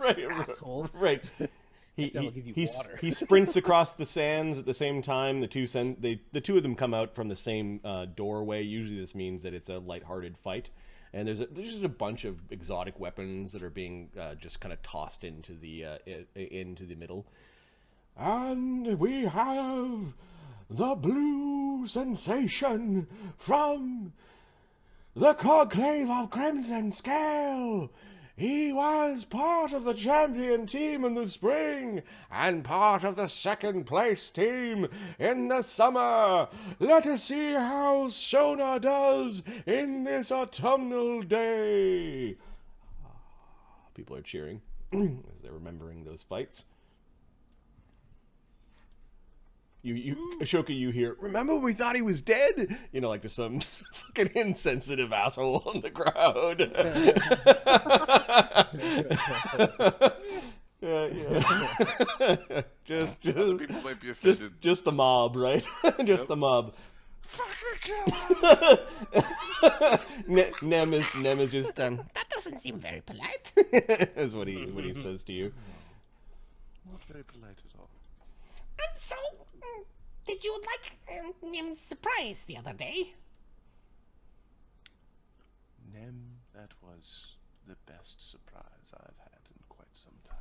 right, Asshole. right. Next time I'll give you water. He sprints across the sands at the same time. The two of them come out from the same doorway. Usually, this means that it's a lighthearted fight. And there's just a bunch of exotic weapons that are being just kind of tossed into the middle. And we have the blue sensation from the Conclave of Crimson Scale. He was part of the champion team in the spring and part of the second place team in the summer. Let us see how Sona does in this autumnal day. People are cheering as they're remembering those fights. Ashoka, you hear, remember when we thought he was dead? You know, like just some fucking insensitive asshole in the crowd. yeah. just People might be offended. just the mob, right? Just the mob. Fucking kill him! Nem is just That doesn't seem very polite. is what he says to you. Not very polite at all. And so, did you like Nim's surprise the other day? Nem, that was the best surprise I've had in quite some time.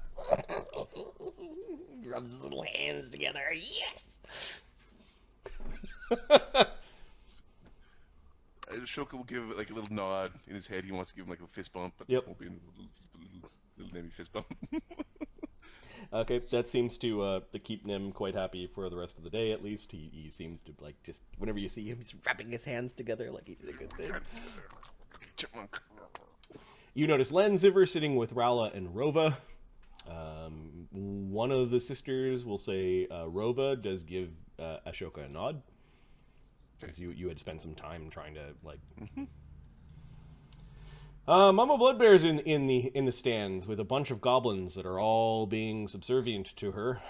Rubs his little hands together. Yes. Ashoka will give like a little nod in his head. He wants to give him like a fist bump, but Yep. it won't be a little Nemmy fist bump. Okay, that seems to keep Nim quite happy for the rest of the day, at least. He seems to, like, just, whenever you see him, he's rubbing his hands together like he did a good thing. Chipmunk. You notice Lenziver sitting with Rala and Rova. One of the sisters will say Rova does give Ashoka a nod. Because you had spent some time trying to, like... Mama Bloodbear's in the stands with a bunch of goblins that are all being subservient to her.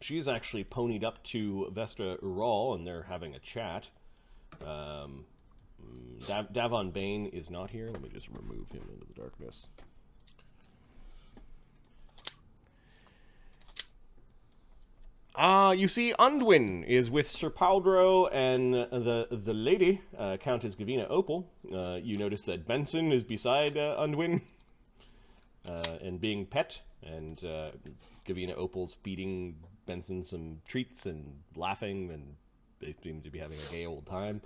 She's actually ponied up to Vesta Ural, and they're having a chat. Davon Bane is not here. Let me just remove him into the darkness. You see, Undwin is with Sir Paldro and the lady, Countess Gavina Opel. You notice that Benson is beside Undwin and being pet, and Gavina Opel's feeding Benson some treats and laughing, and they seem to be having a gay old time.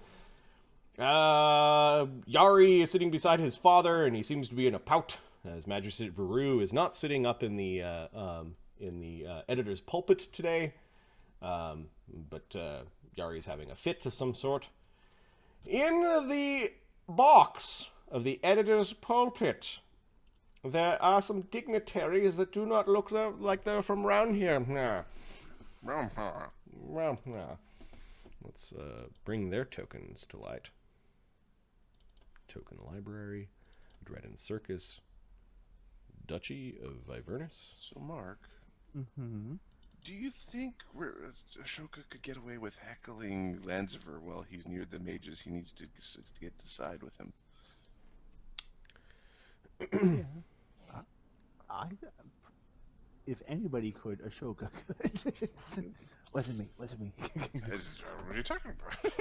Yari is sitting beside his father, and he seems to be in a pout, as Magister Veru is not sitting up in the editor's pulpit today, but Yari's having a fit of some sort. In the box of the editor's pulpit, there are some dignitaries that do not look like they're from round here. Let's bring their tokens to light. Token library, Dread and Circus, Duchy of Vivernus. So, Mark, do you think Ashoka could get away with heckling Lanziver while he's near the mages he needs to get to side with him? If anybody could, Ashoka could. Wasn't me. What are you talking about?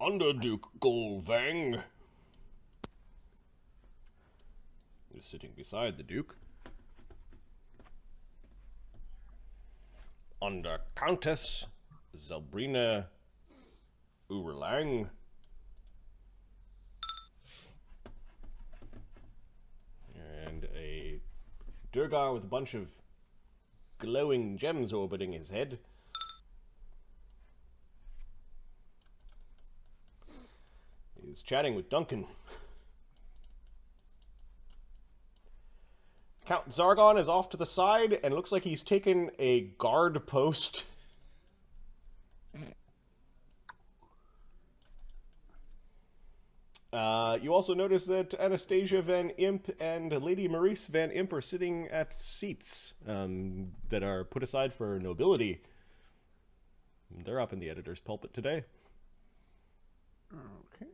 Under Duke Golvang. sitting beside the Duke. Under Countess Zelbrina Uberlang. And a Durgar with a bunch of glowing gems orbiting his head. He's chatting with Duncan. Count Zargon is off to the side and looks like he's taken a guard post. You also notice that Anastasia Van Imp and Lady Maurice Van Imp are sitting at seats that are put aside for nobility. They're up in the editor's pulpit today. Okay.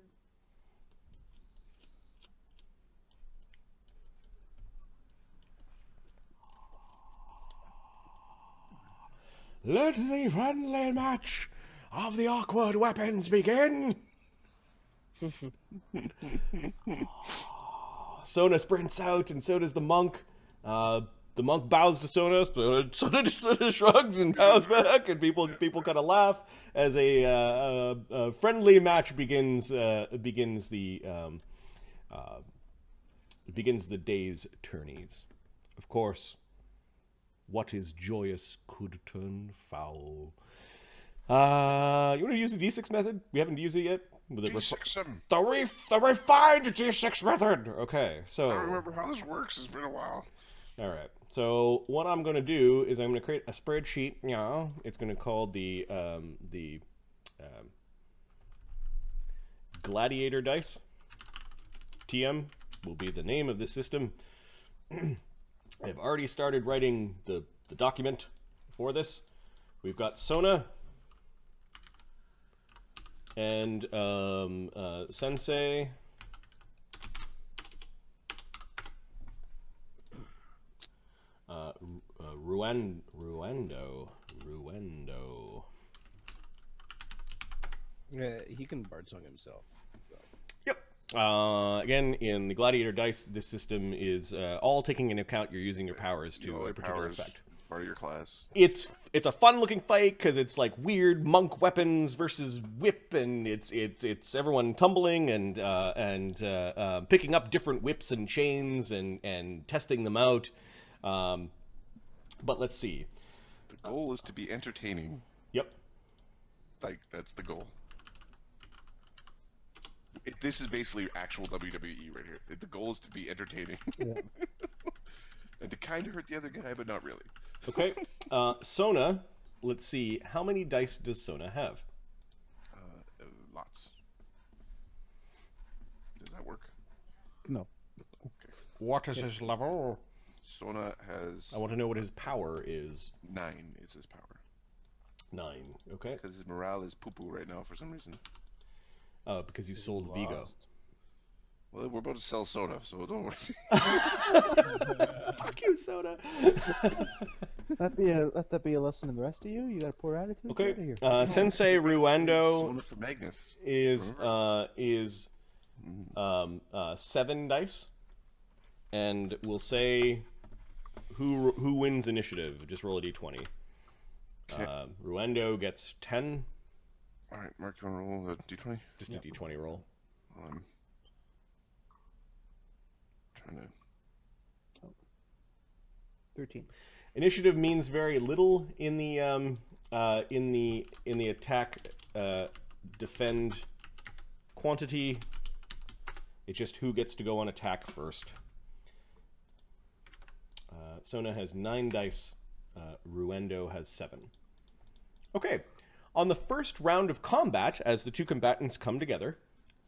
Let the friendly match of the awkward weapons begin. Sona sprints out, and so does the monk. The monk bows to Sona. Sona shrugs and bows back, and people kind of laugh as a friendly match begins the day's tourneys. Of course, what is joyous could turn foul. You want to use the D6 method? We haven't used it yet. D6 The refined D6 method. Okay, so I don't remember how this works. It's been a while. all right. So what I'm going to do is I'm going to create a spreadsheet. Yeah, it's going to call the Gladiator dice. TM will be the name of this system. I've already started writing the document for this. We've got Sona and Sensei. Ruendo. Yeah, he can bard song himself. Yep. Again, in the Gladiator dice, this system is all taking into account you're using your powers to a particular effect. Part of your class. It's a fun looking fight because it's like weird monk weapons versus whip, and it's everyone tumbling and picking up different whips and chains and testing them out. But let's see. The goal is to be entertaining. Yep. Like, that's the goal. This is basically actual WWE right here. The goal is to be entertaining. Yeah. And to kind of hurt the other guy, but not really. Okay. Sona, let's see. How many dice does Sona have? Lots. Does that work? No. Okay. What is his level? Sona has... I want to know what his power is. 9 is his power. 9. Okay. Because his morale is poo-poo right now for some reason. Because you sold Vigo. Well, we're about to sell Sona, so don't worry. Fuck you, Sona. Let that be a lesson to the rest of you. You got a poor attitude. Okay. Get out of here. Sensei Ruendo Sona for Magnus. is 7 dice, and we'll say who wins initiative. Just roll a d20. Okay. Ruendo gets 10. All right, Mark, you want to roll the d20? Just a d20 roll. I'm trying to... 13. Initiative means very little in the attack defend quantity. It's just who gets to go on attack first. Sona has 9 dice. Ruendo has 7. Okay. On the first round of combat, as the two combatants come together,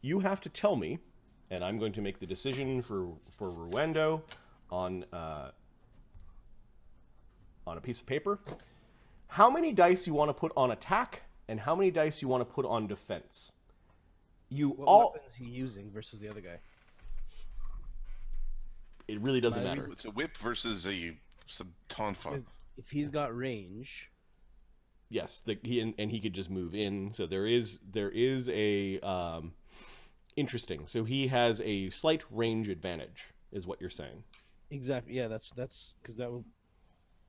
you have to tell me, and I'm going to make the decision for Ruendo on a piece of paper, how many dice you want to put on attack and how many dice you want to put on defense. What weapon is he using versus the other guy? It really doesn't matter. It's a whip versus some tonfa. If he's got range... Yes, he could just move in. So there is a interesting. So he has a slight range advantage, is what you're saying. Exactly. Yeah, that's because that will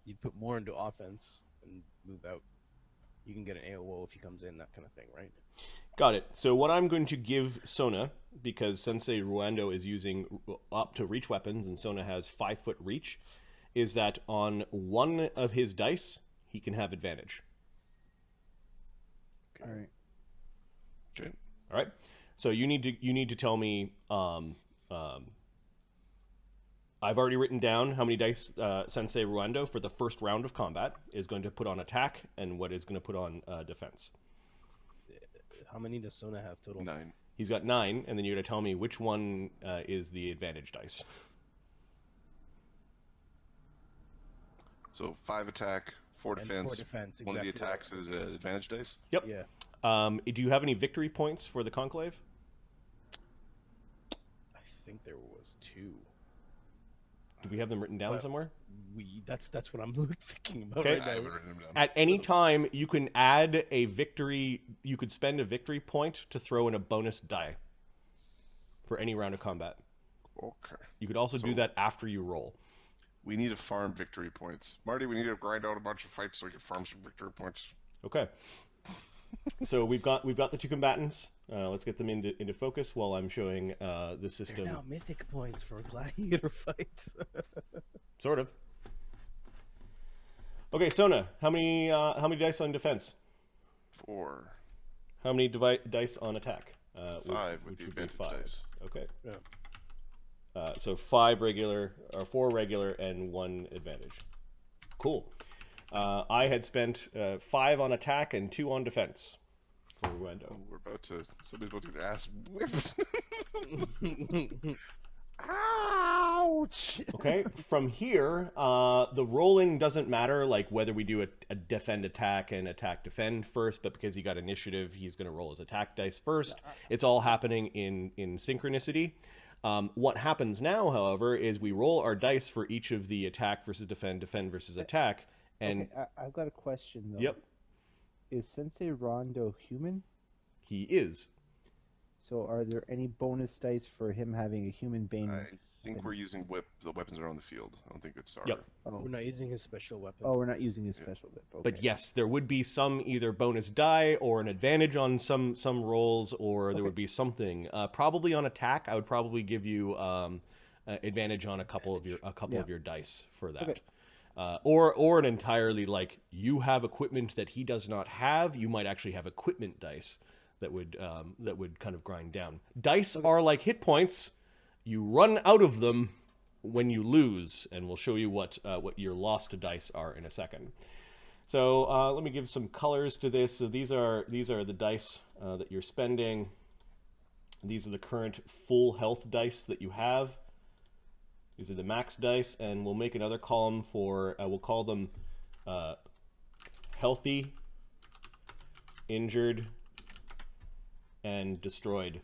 you'd put more into offense and move out. You can get an AOO if he comes in, that kind of thing, right? Got it. So what I'm going to give Sona, because Sensei Ruando is using up to reach weapons and Sona has 5-foot reach, is that on one of his dice, he can have advantage. All right. Okay. All right. So you need to tell me. I've already written down how many dice Sensei Ruando for the first round of combat is going to put on attack and what is going to put on defense. How many does Sona have total? 9. He's got 9, and then you're going to tell me which one is the advantage dice. So 5 attack, 4 And defense. 4 defense. One of the exactly attacks is advantage dice. Yep. Yeah. Do you have any victory points for the Conclave? I think there was 2. Do we have them written down But- somewhere? That's what I'm thinking about Okay. right I now. haven't written them down. At any time, you can add a victory. You could spend a victory point to throw in a bonus die for any round of combat. Okay. You could also do So- that after you roll. We need to farm victory points. Marty, we need to grind out a bunch of fights so we can farm some victory points. Okay. So we've got the 2 combatants. Let's get them into focus while I'm showing the They're system. now mythic points for gladiator fights. Sort of. Okay, Sona, how many dice on defense? 4. How many dice on attack? 5 with which the would be advantage 5. dice. Okay. Yeah. So 5 regular, or 4 regular, and 1 advantage. Cool. I had spent 5 on attack and 2 on defense for Ruando. Oh, somebody's about to get their ass whipped. Ouch! Okay, from here, the rolling doesn't matter, like whether we do a defend attack and attack defend first, but because he got initiative, he's going to roll his attack dice first. It's all happening in synchronicity. What happens now, however, is we roll our dice for each of the attack versus defend versus attack, and Okay, I've got a question though. yep, Is Sensei Rondo human? he is. So are there any bonus dice for him having a human bane? I think we're using the weapons that are on the field. I don't think it's our... Yep. We're not using his special weapon. Oh, we're not using his special whip. Okay. But yes, there would be some either bonus die or an advantage on some rolls, or there would be something. Probably on attack, I would probably give you advantage on a couple of your dice for that. Okay. Or an entirely, like, you have equipment that he does not have. You might actually have equipment dice that would kind of grind down. Dice are like hit points. You run out of them when you lose, and we'll show you what your lost dice are in a second. So let me give some colors to this. So these are the dice that you're spending. These are the current full health dice that you have. These are the max dice, and we'll make another column for, we'll call them healthy, injured, and destroyed.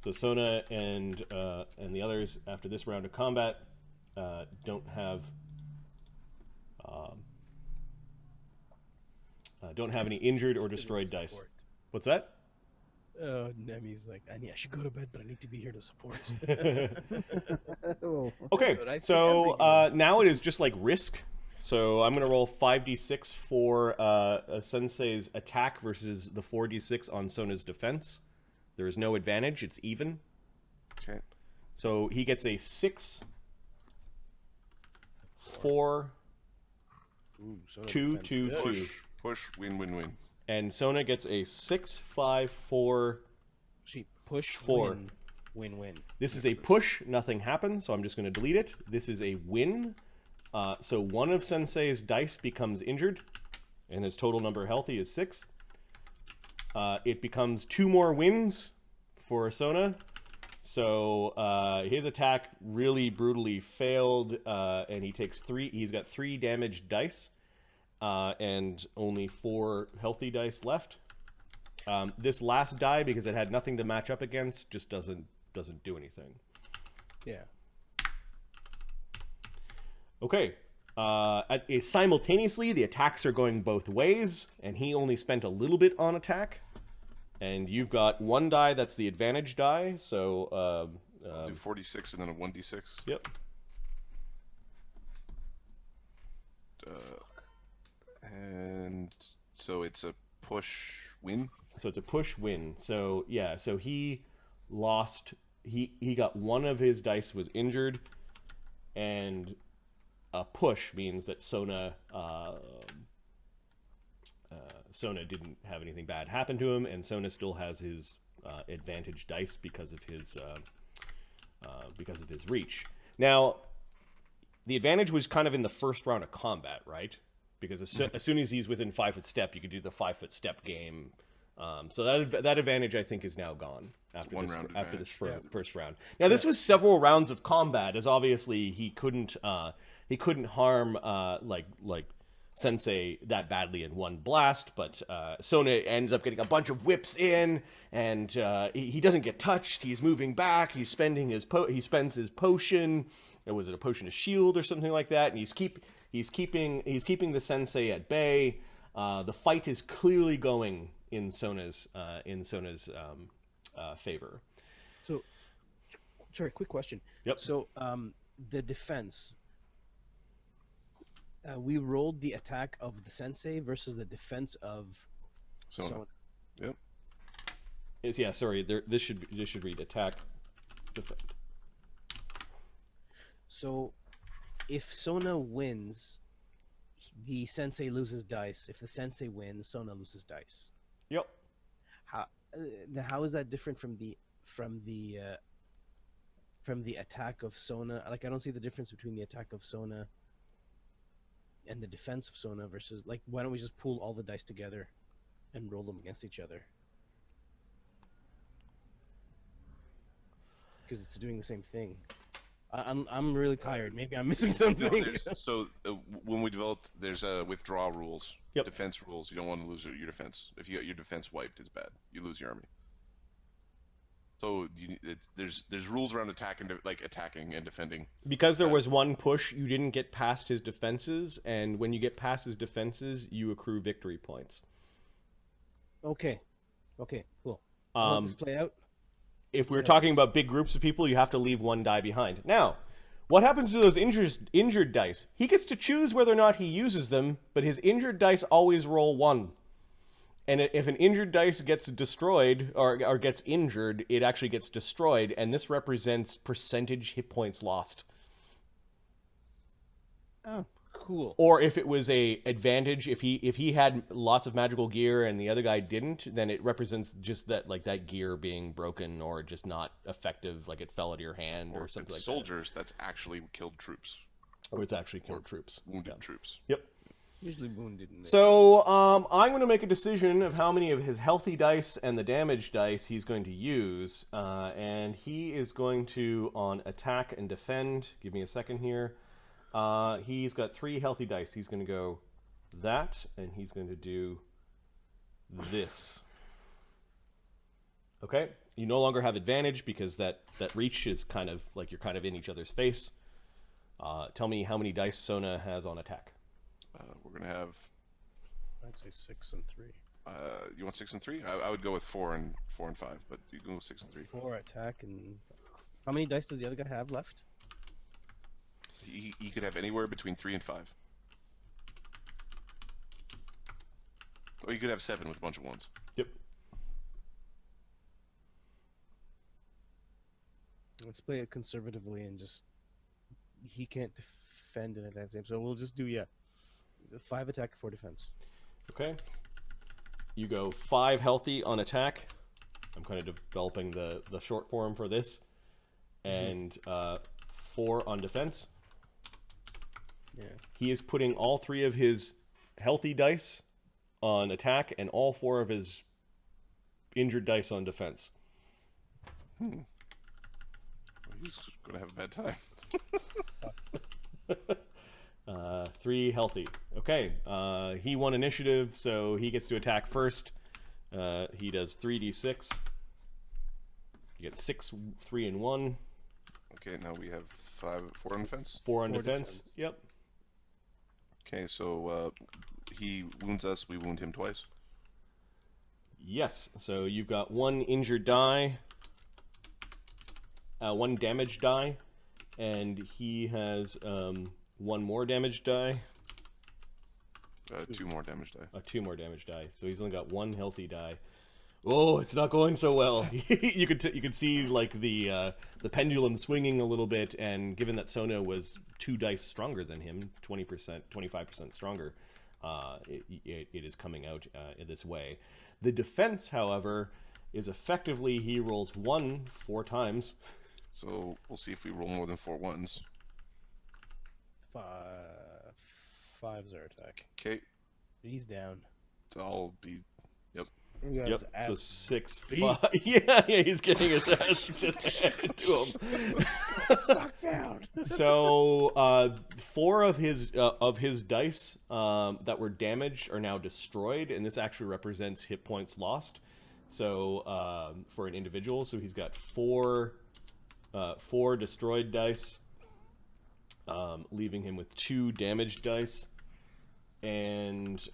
So Sona and the others after this round of combat don't have any injured or destroyed dice. Support. What's that? Nemi's like, I should go to bed, but I need to be here to support. Oh. Okay, That's what I say so every game. now it is just like risk. So I'm going to roll 5d6 for a Sensei's attack versus the 4d6 on Sona's defense. There is no advantage. It's even. Okay. So he gets a 6, 4, Ooh, Sona 2, defense 2, good. 2. Push, win, win, win. And Sona gets a 6, 5, 4. She push, 4. win. This is a push. Nothing happens, so I'm just going to delete it. This is a win. So one of Sensei's dice becomes injured, and his total number healthy is 6. It becomes 2 more wins for Sona. So his attack really brutally failed, and he takes 3. He's got 3 damaged dice, and only 4 healthy dice left. This last die, because it had nothing to match up against, just doesn't do anything. Yeah. Okay. Simultaneously, the attacks are going both ways, and he only spent a little bit on attack. And you've got one die that's the advantage die, so... I'll do 46 and then a 1d6. Yep. And so it's a push win. So it's a push win. So yeah, so he lost. He got one of his dice was injured, and a push means that Sona didn't have anything bad happen to him, and Sona still has his advantage dice because of his reach. Now, the advantage was kind of in the first round of combat, right? Because as soon as he's within 5 foot step, you could do the 5 foot step game. So that advantage, I think, is now gone after this first round. Now, this was several rounds of combat, as obviously he couldn't harm like Sensei that badly in one blast, but Sona ends up getting a bunch of whips in, and he doesn't get touched. He's moving back. He spends his potion. Was it a potion of shield or something like that? And he's keeping the Sensei at bay. The fight is clearly going in Sona's favor. So, sorry, quick question. Yep. So, the defense. We rolled the attack of the Sensei versus the defense of Sona. Yep. This should read attack, defend. So, if Sona wins, the Sensei loses dice. If the Sensei wins, Sona loses dice. Yep. How is that different from the attack of Sona? Like, I don't see the difference between the attack of Sona and the defense of Sona versus, like, why don't we just pool all the dice together and roll them against each other? Because it's doing the same thing. I'm really tired. Maybe I'm missing something. When we developed, there's withdrawal rules, Yep. defense rules. You don't want to lose your defense. If you get your defense wiped, it's bad. You lose your army. So there's rules around attacking and defending. Because there was one push, you didn't get past his defenses, and when you get past his defenses, you accrue victory points. Okay, cool. Let this play out. If we're talking about big groups of people, you have to leave one die behind. Now, what happens to those injured dice? He gets to choose whether or not he uses them, but his injured dice always roll 1. And if an injured dice gets destroyed or gets injured, it actually gets destroyed, and this represents percentage hit points lost. Oh, cool. Or if it was a advantage, if he had lots of magical gear and the other guy didn't, then it represents just that gear being broken or just not effective, like it fell out of your hand or something like soldiers, that's actually killed troops. Or it's actually killed troops. Wounded troops. Yep. Usually wounded. So I'm going to make a decision of how many of his healthy dice and the damage dice he's going to use, and he is going to, on attack and defend, give me a second here, he's got 3 healthy dice. He's going to go that, and he's going to do this. Okay? You no longer have advantage because that reach is kind of like you're kind of in each other's face. Tell me how many dice Sona has on attack. We're going to have... I'd say 6 and 3. You want 6 and 3? I would go with 4 and 5, but you can go with 6 and 3. 4 attack and... How many dice does the other guy have left? He could have anywhere between 3 and 5. Or you could have 7 with a bunch of 1s. Yep. Let's play it conservatively and just... He can't defend in advance game, so we'll just do, 5 attack, 4 defense. Okay. You go 5 healthy on attack. I'm kind of developing the short form for this. And 4 on defense. Yeah. He is putting all 3 of his healthy dice on attack and all 4 of his injured dice on defense. Well, he's going to have a bad time. 3 healthy. Okay. He won initiative, so he gets to attack first. He does 3d6. You get 6, 3, and 1. Okay, now we have 4 on defense? 4 on defense. Yep. Okay, so he wounds us, we wound him twice. Yes. So you've got one injured die, one damage die, and he has one more damage die. 2 more damage die. 2 more damage die. So he's only got 1 healthy die. Oh, it's not going so well. you could see like the pendulum swinging a little bit, and given that Sona was 2 dice stronger than him, 20%, 25% stronger, it is coming out in this way. The defense, however, is effectively he rolls 1 4 times. So we'll see if we roll more than 4 ones. 5's our attack. Okay. He's down. So I'll be. Yep. Yep. So 6 5. Yeah, he's getting his ass just handed to him. Fuck down. So 4 of his dice that were damaged are now destroyed, and this actually represents hit points lost. So for an individual, so he's got 4 destroyed dice, leaving him with 2 damaged dice, and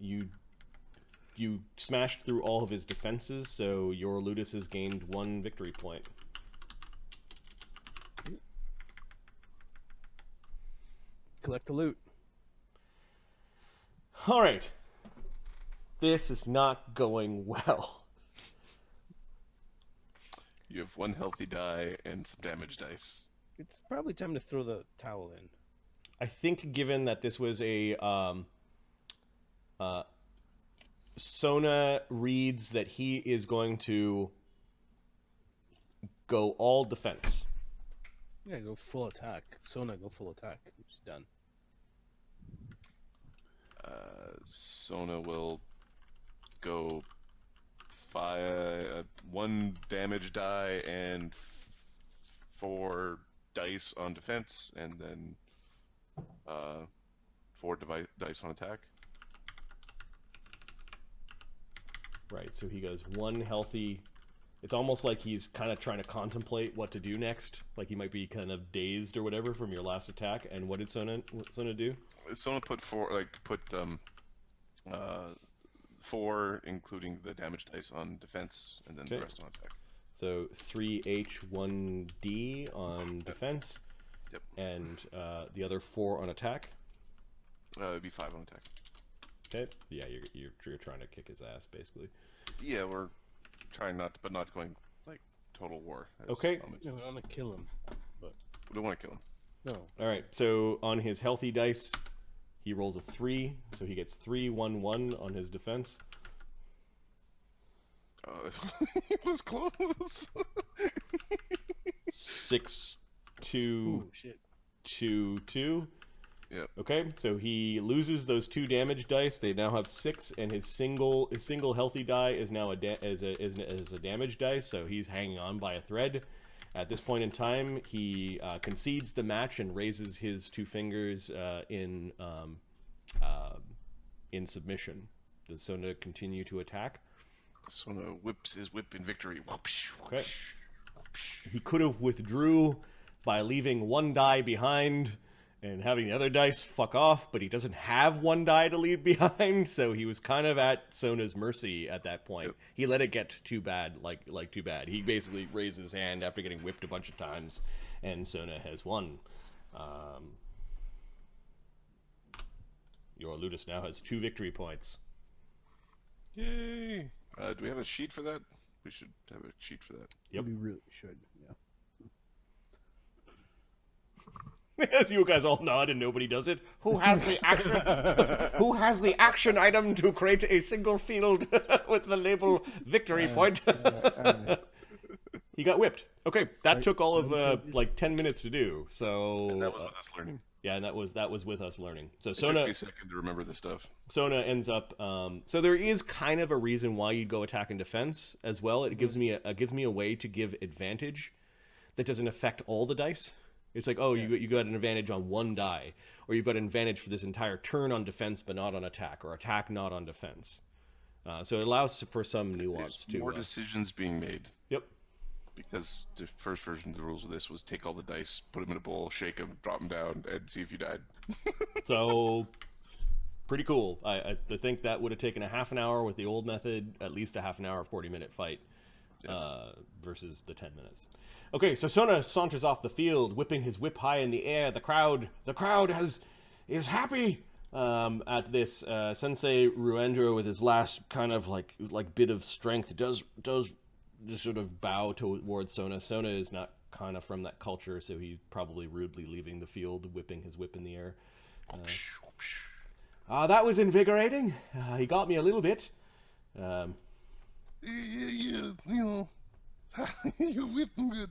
you smashed through all of his defenses, so your Ludus has gained 1 victory point. Collect the loot. All right. This is not going well. You have 1 healthy die and some damage dice. It's probably time to throw the towel in. I think given that this was a Sona reads that he is going to go all defense. Yeah, go full attack. Sona, go full attack. It's done. Sona will go 1 damage die and 4 dice on defense, and then 4 dice on attack. Right, so he goes 1 healthy. It's almost like he's kind of trying to contemplate what to do next. Like he might be kind of dazed or whatever from your last attack. And what did Sona do? Sona put 4, including the damage dice, on defense, and then the rest on attack. So 3H, 1D on defense. Yep. And the other 4 on attack. It'd be 5 on attack. Okay. Yeah, you're trying to kick his ass, basically. Yeah, we're trying not going like total war. Okay. No, I'm gonna kill him, but We don't want to kill him. no. All right. So on his healthy dice, he rolls a 3, so he gets 3, 1, 1 on his defense. It was close. 6, 2, Ooh, shit. 2, 2. Yep. Okay, so he loses those 2 damage dice. They now have 6, and his single healthy die is now a damage dice. So he's hanging on by a thread. At this point in time, he concedes the match and raises his 2 fingers in submission. Does Sona continue to attack? Sona whips his whip in victory. Okay. He could have withdrew by leaving 1 die behind and having the other dice fuck off, but he doesn't have 1 die to leave behind, so he was kind of at Sona's mercy at that point. Yep. He let it get too bad, like too bad. He basically raised his hand after getting whipped a bunch of times, and Sona has won. Your Ludus now has 2 victory points. Yay! Do we have a sheet for that? We should have a sheet for that. Yep. We really should, yeah. As you guys all nod and nobody does it. Who has the action? Who has the action item to create a single field with the label victory point? He got whipped. Okay, that took all of like 10 minutes to do. So And that was with us learning. yeah, and that was with us learning. So It took Sona me a second to remember this stuff. Sona ends up. So there is kind of a reason why you'd go attack and defense as well. It gives me a way to give advantage that doesn't affect all the dice. It's like, oh, you got an advantage on 1 die, or you've got an advantage for this entire turn on defense but not on attack, or attack not on defense. So it allows for some nuance There's to. more decisions being made. Yep. Because the first version of the rules of this was take all the dice, put them in a bowl, shake them, drop them down, and see if you died. So pretty cool. I think that would have taken a half an hour with the old method, at least a half an hour, 40-minute fight, versus the 10 minutes. Okay, so Sona saunters off the field, whipping his whip high in the air. The crowd is happy at this. Sensei Ruendro, with his last kind of like bit of strength, does just sort of bow towards Sona. Sona is not kind of from that culture, so he's probably rudely leaving the field, whipping his whip in the air. That was invigorating. He got me a little bit. You know, you whipped them good.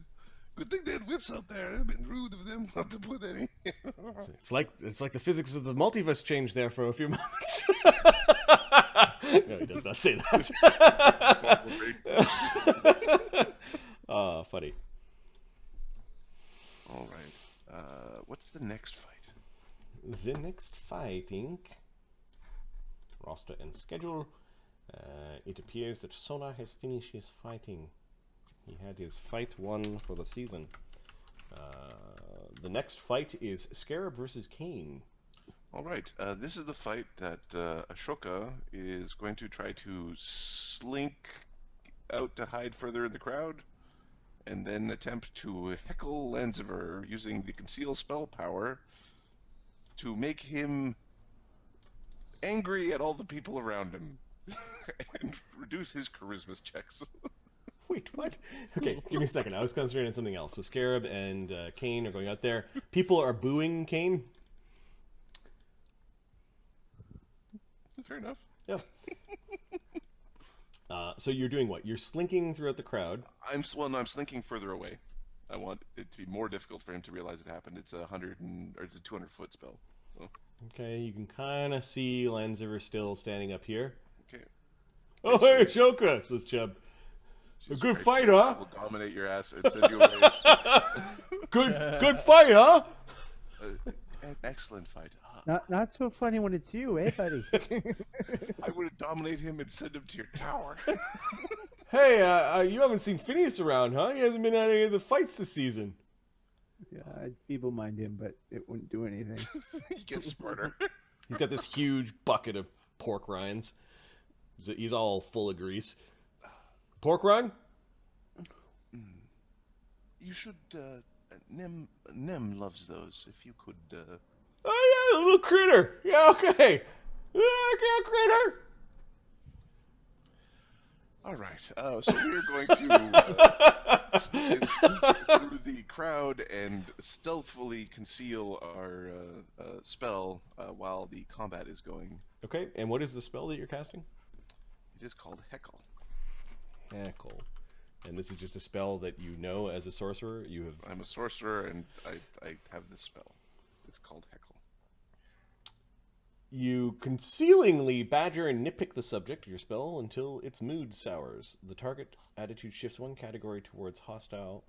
Good thing they had whips out there. It'd been rude of them not to put any. It's like the physics of the multiverse changed there for a few moments. No, he does not say that. Funny. All right. What's the next fight? The next fighting roster and schedule. It appears that Sona has finished his fighting. He had his fight won for the season. The next fight is Scarab versus Kane. All right. This is the fight that Ashoka is going to try to slink out to hide further in the crowd, and then attempt to heckle Lanziver using the conceal spell power to make him angry at all the people around him and reduce his charisma checks. Wait, what? Okay, give me a second. I was concentrating on something else. So Scarab and Kane are going out there. People are booing Kane. Fair enough. Yeah. So you're doing what? You're slinking throughout the crowd. I'm slinking further away. I want it to be more difficult for him to realize it happened. It's a 200-foot spell. So. Okay, you can kind of see Lanziver still standing up here. Okay. Oh, hey, Ashoka, says Chubb. A good fight, huh? Will dominate your ass and send you away. Good fight, huh? An excellent fight. Not so funny when it's you, eh, buddy? I would have dominated him and sent him to your tower. Hey, you haven't seen Phineas around, huh? He hasn't been at any of the fights this season. Yeah, I'd feeble mind him, but it wouldn't do anything. He gets smarter. He's got this huge bucket of pork rinds. He's all full of grease. Pork rind? You should. Nem loves those. If you could. Oh yeah, a little critter. Yeah, okay. Okay, critter. All right. So we are going to sneak through the crowd and stealthily conceal our spell while the combat is going. Okay, and what is the spell that you're casting? It is called Heckle. Heckle. And this is just a spell that you know as a sorcerer? I'm a sorcerer, and I have this spell. It's called Heckle. You concealingly badger and nitpick the subject of your spell until its mood sours. The target attitude shifts one category towards hostile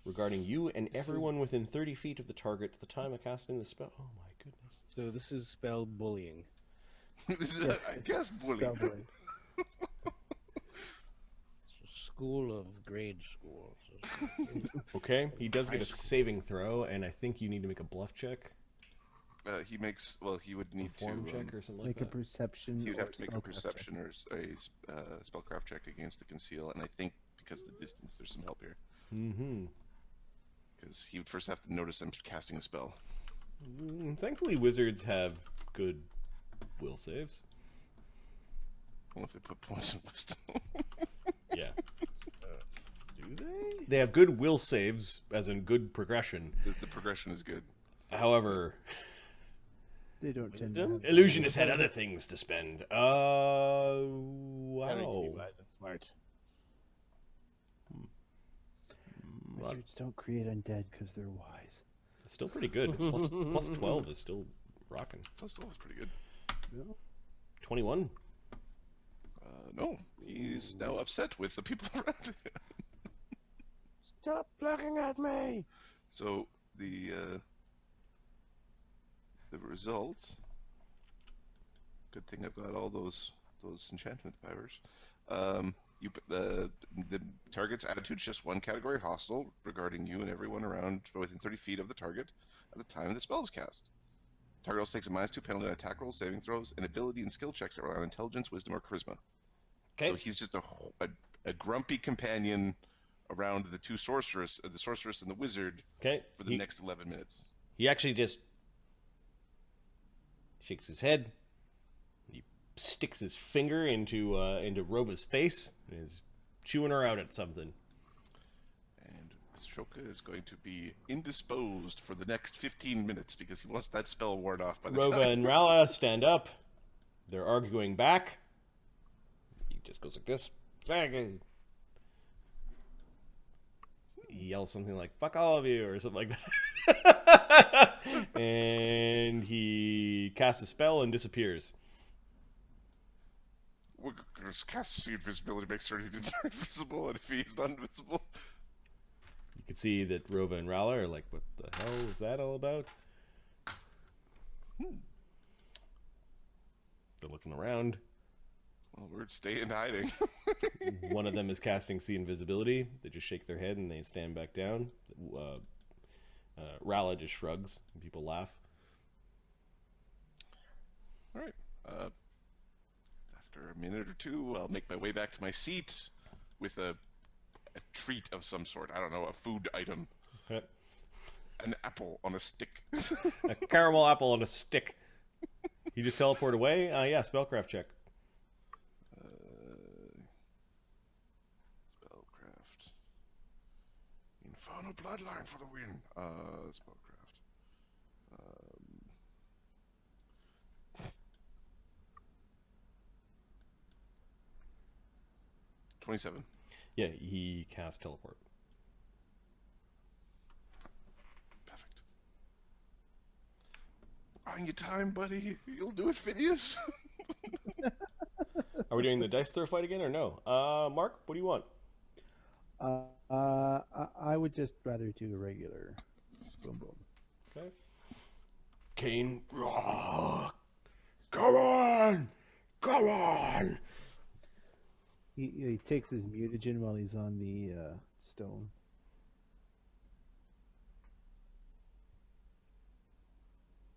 regarding you and everyone within 30 feet of the target at the time of casting the spell. Oh my goodness. So this is spell bullying. This is, I guess, bullying. School of grade school. Okay, he does get a saving throw, and I think you need to make a bluff check. He makes. Well, he would need to check or something make like a perception. He would have to make a spellcraft perception or a spellcraft check against the conceal, and I think because of the distance, there's some help here. Mm-hmm. Because he would first have to notice I'm casting a spell. Thankfully, wizards have good will saves. Well, if they put points in wisdom. Yeah. Do they? They have good will saves, as in good progression. The progression is good. However, They don't tend to have illusionists had other things to spend. Wow. Gotta be wise and smart. Wizards don't create undead because they're wise. It's still pretty good. Plus 12 is still rocking. Plus 12 is pretty good. Yeah. 21. No, he's now upset with the people around him. Stop looking at me! So the result. Good thing I've got all those enchantment powers. The target's attitude shifts one category hostile regarding you and everyone around within 30 feet of the target at the time the spell is cast. Target also takes a -2 penalty on attack rolls, saving throws, and ability and skill checks that rely on intelligence, wisdom, or charisma. Okay. So he's just a grumpy companion around the two sorceress, the sorceress and the wizard, Okay. for the next 11 minutes. He actually just shakes his head. He sticks his finger into Rova's face and is chewing her out at something. And Shoka is going to be indisposed for the next 15 minutes because he wants that spell worn off by the Rova time. and Rala stand up. They're arguing back. He just goes like this. He yells something like, "Fuck all of you," or something like that. And he casts a spell and disappears. We're going to cast see invisibility, make certain he's invisible, and if he's not invisible... You can see that Rova and Rala are like, "What the hell is that all about?" They're looking around. Well, we're staying in hiding. One of them is casting see invisibility. They just shake their head and they stand back down. Rala just shrugs and people laugh. Alright. After a minute or two, I'll make my way back to my seat with a treat of some sort. I don't know, a food item. Okay. An apple on a stick. A caramel apple on a stick. You just teleport away? Yeah, spellcraft check. Spellcraft. Infernal bloodline for the win. Spellcraft. 27. Yeah, he casts teleport. Perfect. Buying your time, buddy. You'll do it, Phineas. Are we doing the dice throw fight again or no? Mark, what do you want? I would just rather do a regular boom boom. Okay. Kane. Come on! Come on! He takes his mutagen while he's on the stone.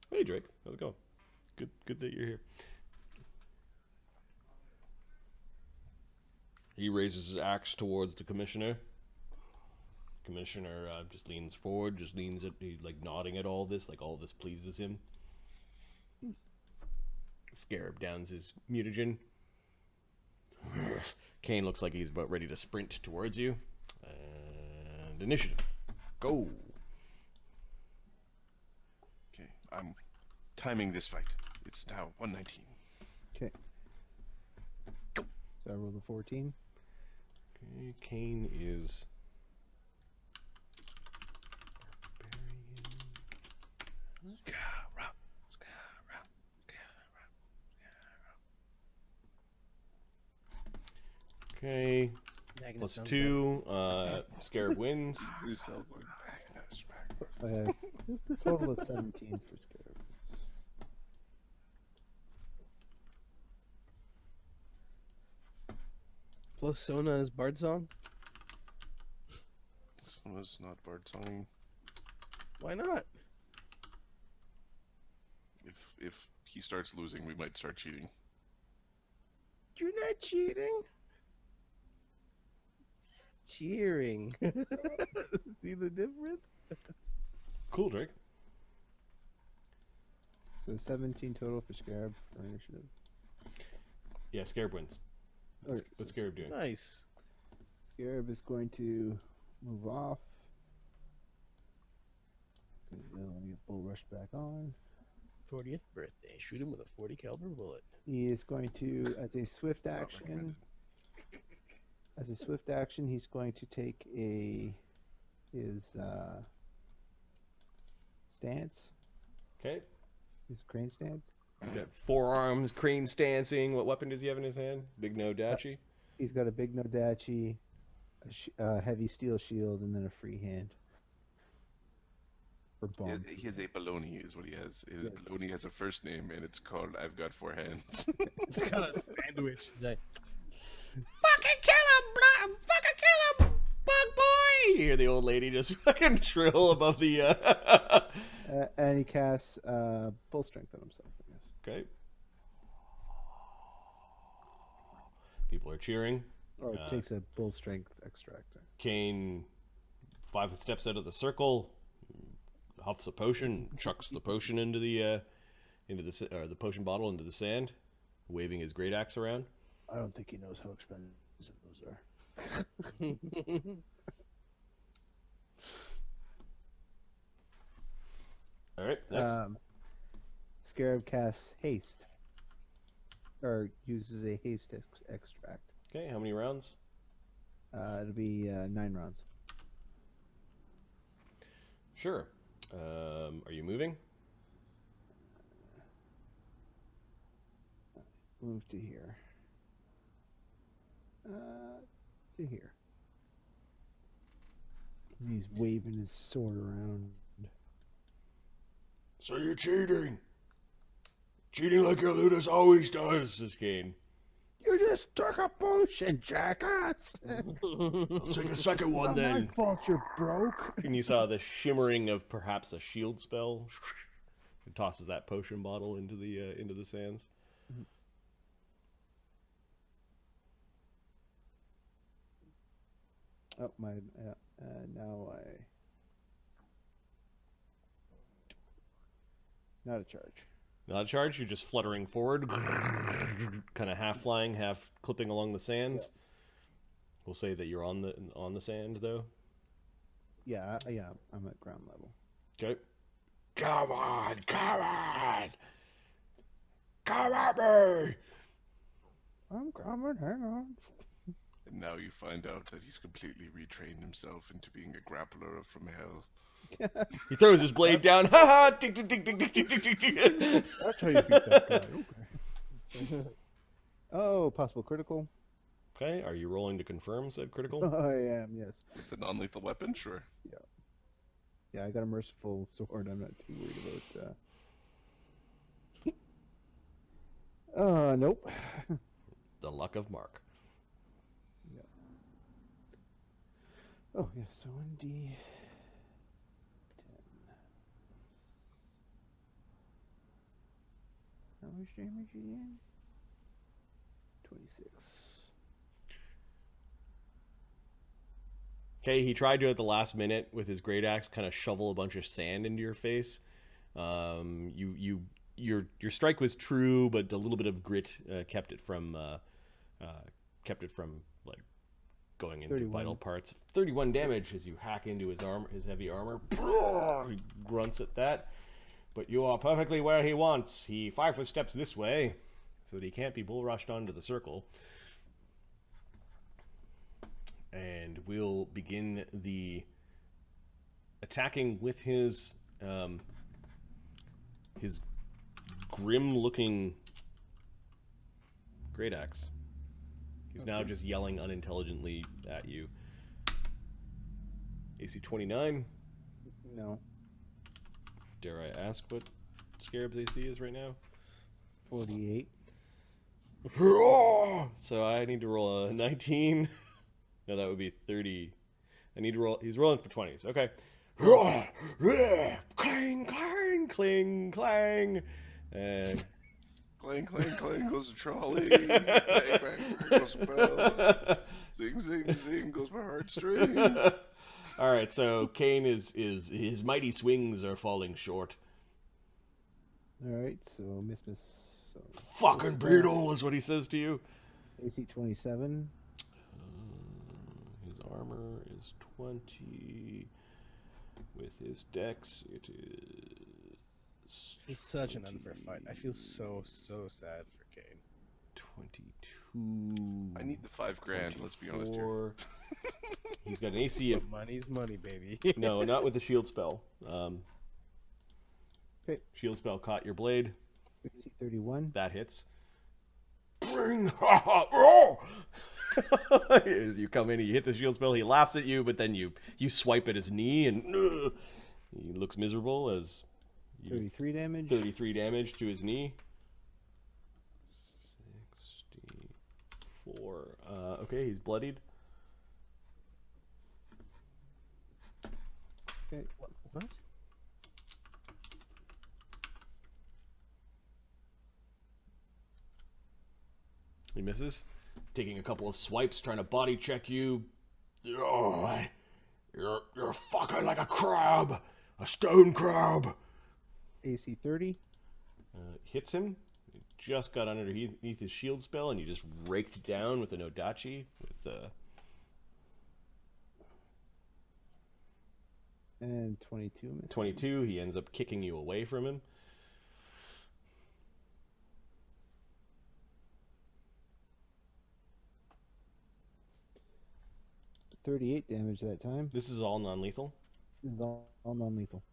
Hey Drake, how's it going? Good that you're here. He raises his axe towards the commissioner. Commissioner just leans forward, he's like nodding at all this, like all this pleases him. Scarab downs his mutagen. Kane looks like he's about ready to sprint towards you. And initiative. Go. Okay, I'm timing this fight. It's now 119. Okay. So I roll the 14. Okay, Kane is... Okay, plus 2, Scarab wins. I have a total of 17 for scarabs. Plus Sona is Bard Song? This one is not Bard Song. Why not? If he starts losing, we might start cheating. You're not cheating. It's cheering. See the difference? Cool, Drake. So 17 total for scarab for initiative. Yeah, Scarab wins. What's Scarab doing? Nice. Scarab is going to move off. Because he doesn't want to get bull rushed back on. 40th birthday. Shoot him with a 40 caliber bullet. He is going to, as a swift Not action, recommended. he's going to take his stance, Okay. his crane stance. He's got 4 arms, crane stancing. What weapon does he have in his hand? Big no dachi? He's got a big nodachi, a heavy steel shield, and then a free hand. For bomb. He has a baloney, is what he has. His Yes. baloney has a first name, and it's called I've Got 4 Hands. It's got a sandwich. He's like, Fucking kill him! Fucking kill him! Bug boy! You hear the old lady just fucking shrill above the And he casts bull strength on himself, I guess. Okay. People are cheering. Or takes a bull strength extract. Kane 5 steps out of the circle, huffs a potion, chucks the potion into the potion bottle into the sand, waving his great axe around. I don't think he knows how expensive those are. All right, next. Scarab casts haste, or uses a haste extract. Okay, how many rounds? It'll be 9 rounds. Sure. Are you moving? Move to here. To here. He's waving his sword around. So you're cheating. Cheating like your Ludus always does, says Kane. You just took a potion, jackass! I'll take a second one Not then. my fault you're broke. And you saw the shimmering of perhaps a shield spell. He tosses that potion bottle into the sands. Oh, my, now not a charge. Not a charge, you're just fluttering forward, kind of half flying, half clipping along the sands. Yeah. We'll say that you're on the sand, though. Yeah, I'm at ground level. Okay. Come on! Come at me! I'm coming, hang on. And now you find out that he's completely retrained himself into being a grappler from hell. He throws his blade down. Ha ha! Tick, tick, tick, tick, tick, tick, tick, tick. That's how you beat that guy. Okay. Oh, possible critical. Okay, are you rolling to confirm said critical? I am, yes. With a non-lethal weapon, sure. Yeah. Yeah, I got a merciful sword. I'm not too worried about. Nope. The luck of Mark. Yeah. Oh yeah, so 1d10. How much damage again? 26. Okay, he tried to at the last minute with his great axe kind of shovel a bunch of sand into your face. Your strike was true, but a little bit of grit kept it from like going into 31. vital parts. 31 damage as you hack into his armor, his heavy armor. He grunts at that. But you are perfectly where he wants. He 5 steps this way, so that he can't be bull rushed onto the circle. And we'll begin the attacking with his grim-looking great axe. He's now just yelling unintelligently at you. AC 29. No. Dare I ask what Scarab's AC is right now? 48. So I need to roll a 19. No, that would be 30. I need to roll. He's rolling for 20s. Okay. Clang, clang, cling, clang. And Clang, clang, clang goes the trolley. Bang, bang, bang goes the bell. Zing, zing, zing goes my heartstrings. all right, so Kane is his mighty swings are falling short. Alright, so miss. So Fucking beetle is what he says to you. AC 27. His armor is 20. With his dex, it is. This is such an unfair fight. I feel so sad for Kane. 22. I need the $5,000. Let's be honest here. 24. He's got an AC of Money's money, baby. no, not with the shield spell. Okay. Shield spell caught your blade. AC 31. That hits. As you come in, you hit the shield spell. He laughs at you, but then you swipe at his knee, and he looks miserable as 33 damage. 33 damage to his knee. 64. Okay, he's bloodied. Okay. What? He misses, taking a couple of swipes, trying to body check you. Oh, you're fucking like a crab, a stone crab. AC 30. Hits him. He just got underneath his shield spell, and you just raked down with an Odachi with And 22 misses. 22. He ends up kicking you away from him. $38 damage that time. This is all non-lethal. This is all non-lethal.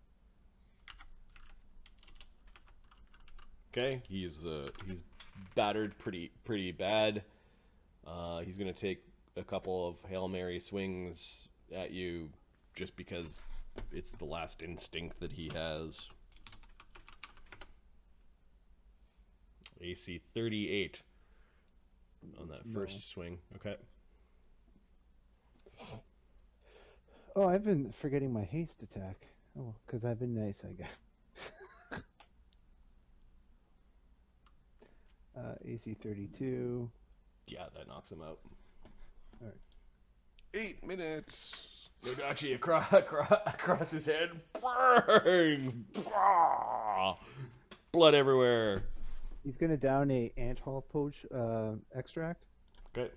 Okay, he's battered pretty bad. He's gonna take a couple of Hail Mary swings at you, just because it's the last instinct that he has. AC 38 on that first swing. Okay. Oh, I've been forgetting my haste attack. Oh, because I've been nice, I guess. AC 32. Yeah, that knocks him out. All right. 8 minutes. Nodachi across his head. Bang! Blood everywhere. He's gonna down a ant-hall poach extract, Okay.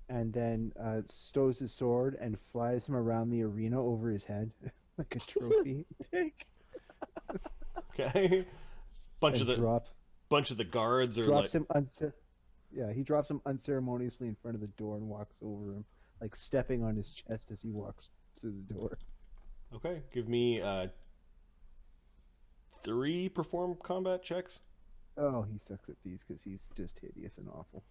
and then stows his sword and flies him around the arena over his head like a trophy. Okay. Bunch And of the guards are drops like, him he drops him unceremoniously in front of the door and walks over him, like stepping on his chest as he walks through the door. okay, give me 3 perform combat checks. Oh, he sucks at these because he's just hideous and awful.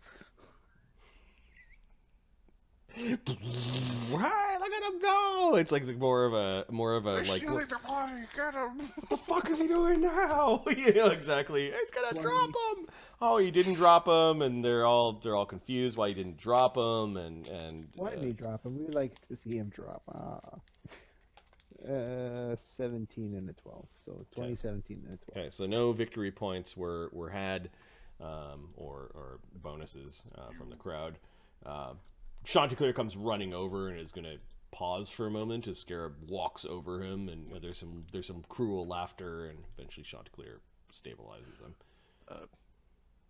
Hey, look at him go! It's like more of a like, Stealing the body, get him! what the fuck is he doing now? You know exactly. He's gonna drop him. Oh, you didn't drop him, and they're all confused why you didn't drop him, and Why did he drop him? We like to see him drop. 17 and a 12, so 2017 and a 12. Okay, so no victory points were had, or bonuses from the crowd. Chanticleer comes running over and is going to pause for a moment as Scarab walks over him, and there's some cruel laughter, and eventually Chanticleer stabilizes him.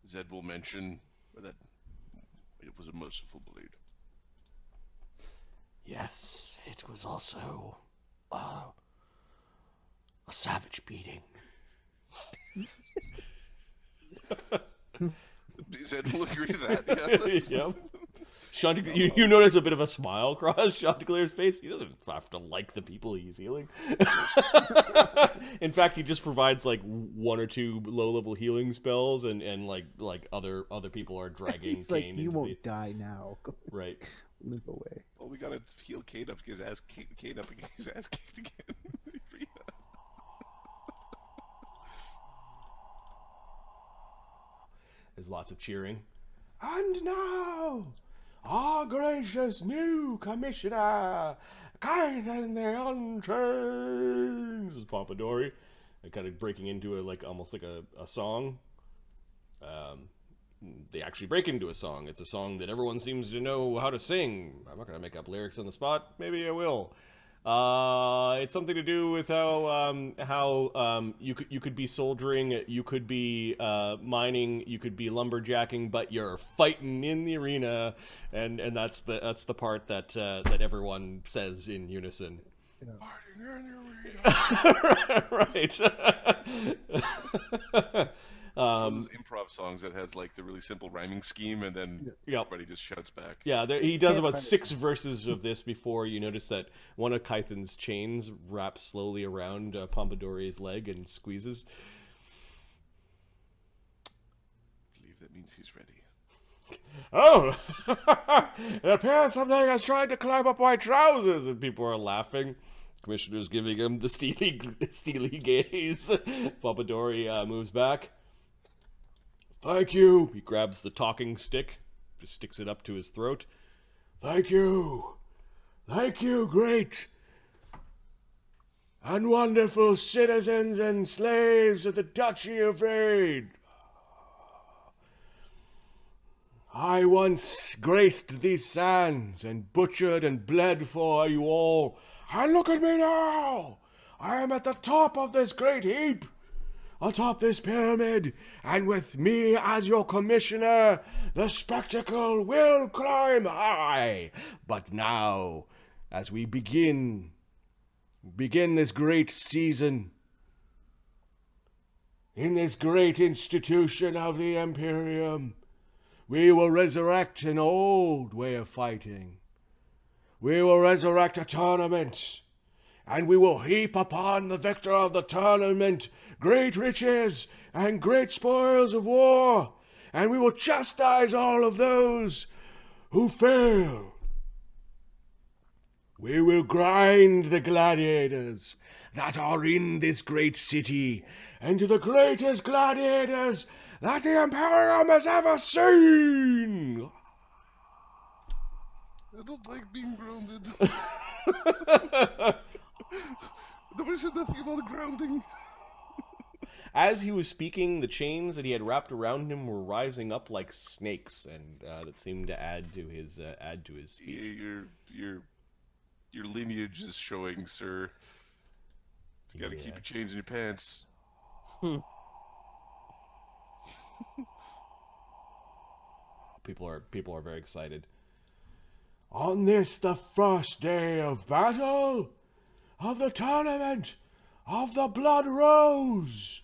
Zed will mention that it was a merciful blade. Yes, it was also a savage beating. Zed will agree to that. Yeah, Yep. Chanticleer, you notice a bit of a smile cross Chanticleer's face. He doesn't have to like the people he's healing. In fact, he just provides like 1 or 2 low-level healing spells, and like other people are dragging He's like, Kane you into won't die now. right. Limp away. Well, we gotta heal Kate up, get his ass kicked again. There's lots of cheering. And now, our gracious new commissioner, Kaithan the Unchained. This is Pompadori, and kind of breaking into almost like a song. They actually break into a song. It's a song that everyone seems to know how to sing. I'm not going to make up lyrics on the spot. Maybe I will. It's something to do with how you could be soldiering, you could be mining, you could be lumberjacking, but you're fighting in the arena, and that's the part that everyone says in unison. Yeah. Right. One of those improv songs that has like the really simple rhyming scheme, and then everybody just shouts back. Yeah, he does about 6 verses of this before you notice that one of Kaithan's chains wraps slowly around Pompadori's leg and squeezes. I believe that means he's ready. Oh! It appears something has tried to climb up my trousers, and people are laughing. Commissioner's giving him the steely gaze. Pompadori moves back. Thank you. He grabs the talking stick, just sticks it up to his throat. Thank you. Thank you, great and wonderful citizens and slaves of the Duchy of Raid. I once graced these sands and butchered and bled for you all. And look at me now! I am at the top of this great heap, atop this pyramid, and with me as your commissioner, the spectacle will climb high. But now, as we begin this great season, in this great institution of the Imperium, we will resurrect an old way of fighting. We will resurrect a tournament, and we will heap upon the victor of the tournament great riches and great spoils of war, and we will chastise all of those who fail. We will grind the gladiators that are in this great city into the greatest gladiators that the Imperium has ever seen. I don't like being grounded. Nobody said nothing about grounding. As he was speaking, the chains that he had wrapped around him were rising up like snakes, and that seemed to add to his speech. Yeah, your lineage is showing, sir. You gotta keep your chains in your pants. People are very excited. On this, the first day of battle, of the tournament, of the Blood Rose.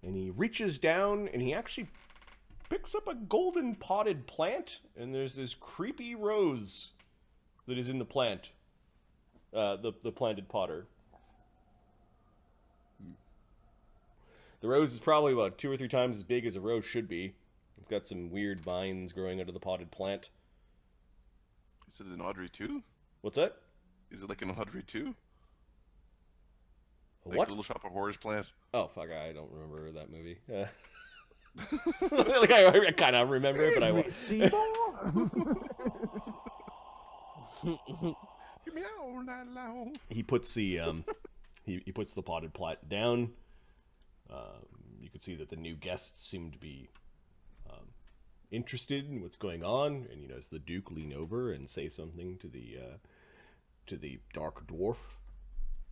And he reaches down and he actually picks up a golden potted plant, and there's this creepy rose that is in the plant. The planted potter. The rose is probably about 2 or 3 times as big as a rose should be. It's got some weird vines growing out of the potted plant. Is it an Audrey 2? What's that? Is it like an Audrey 2? What? Like the Little Shop of Horrors plant? Oh, fuck, I don't remember that movie. Like, I kind of remember it, but I won't. Give me all night long. He puts the he puts the potted plant down. You can see that the new guests seem to be interested in what's going on, and as the Duke lean over and say something to the dark dwarf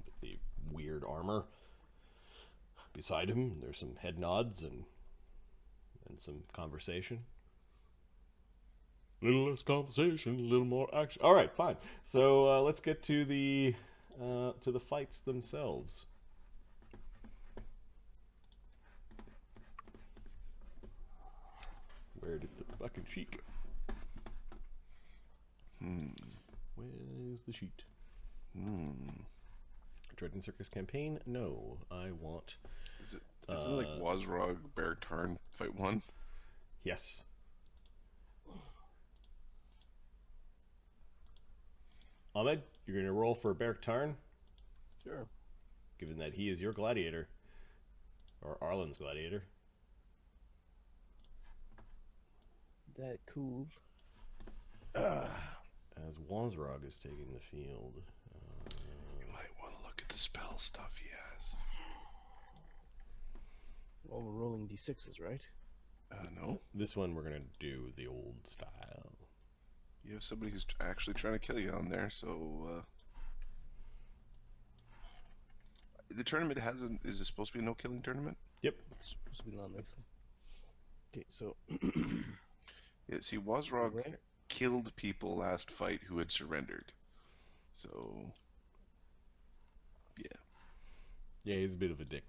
with the weird armor beside him. There's some head nods and some conversation. A little less conversation, a little more action. All right, fine. So let's get to the fights themselves. Where did the fucking sheet go? Where's the sheet? Dreading Circus campaign? No, I want. Is it like Wazrog Bear Tarn fight 1? Yes. Ahmed, you're going to roll for Bear Tarn? Sure. Given that he is your gladiator. Or Arlen's gladiator. That cool. As Wazrog is taking the field. You might want to look at the spell stuff he has. Well, we're rolling d6s, right? No. This one we're going to do the old style. You have somebody who's actually trying to kill you on there, so... The tournament is it supposed to be a no-killing tournament? Yep. It's supposed to be non-lethal. Okay, so... Yeah, see, Wazrog Right. killed people last fight who had surrendered. So... Yeah. Yeah, he's a bit of a dick.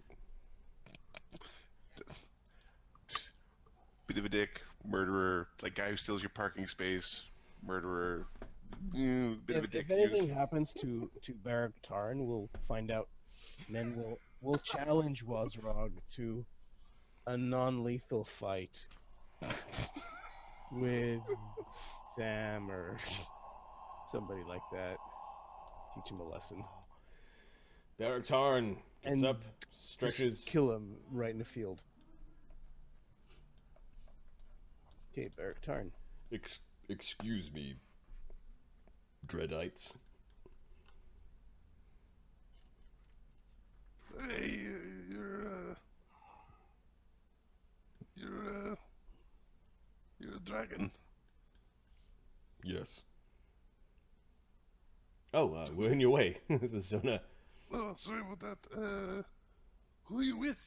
Bit of a dick, murderer, like guy who steals your parking space, murderer, bit of a dick. If anything happens to Barrack Tarn, we'll find out. And then we'll challenge Wazrog to a non-lethal fight with Sam or somebody like that. Teach him a lesson. Barrack Tarn gets And up, stretches. Just kill him right in the field. Okay, Barrack Tarn. Excuse me, Dreadites. Hey, you're a dragon. Yes. Oh, we're on your way. This is Zona. Oh, sorry about that. Who are you with?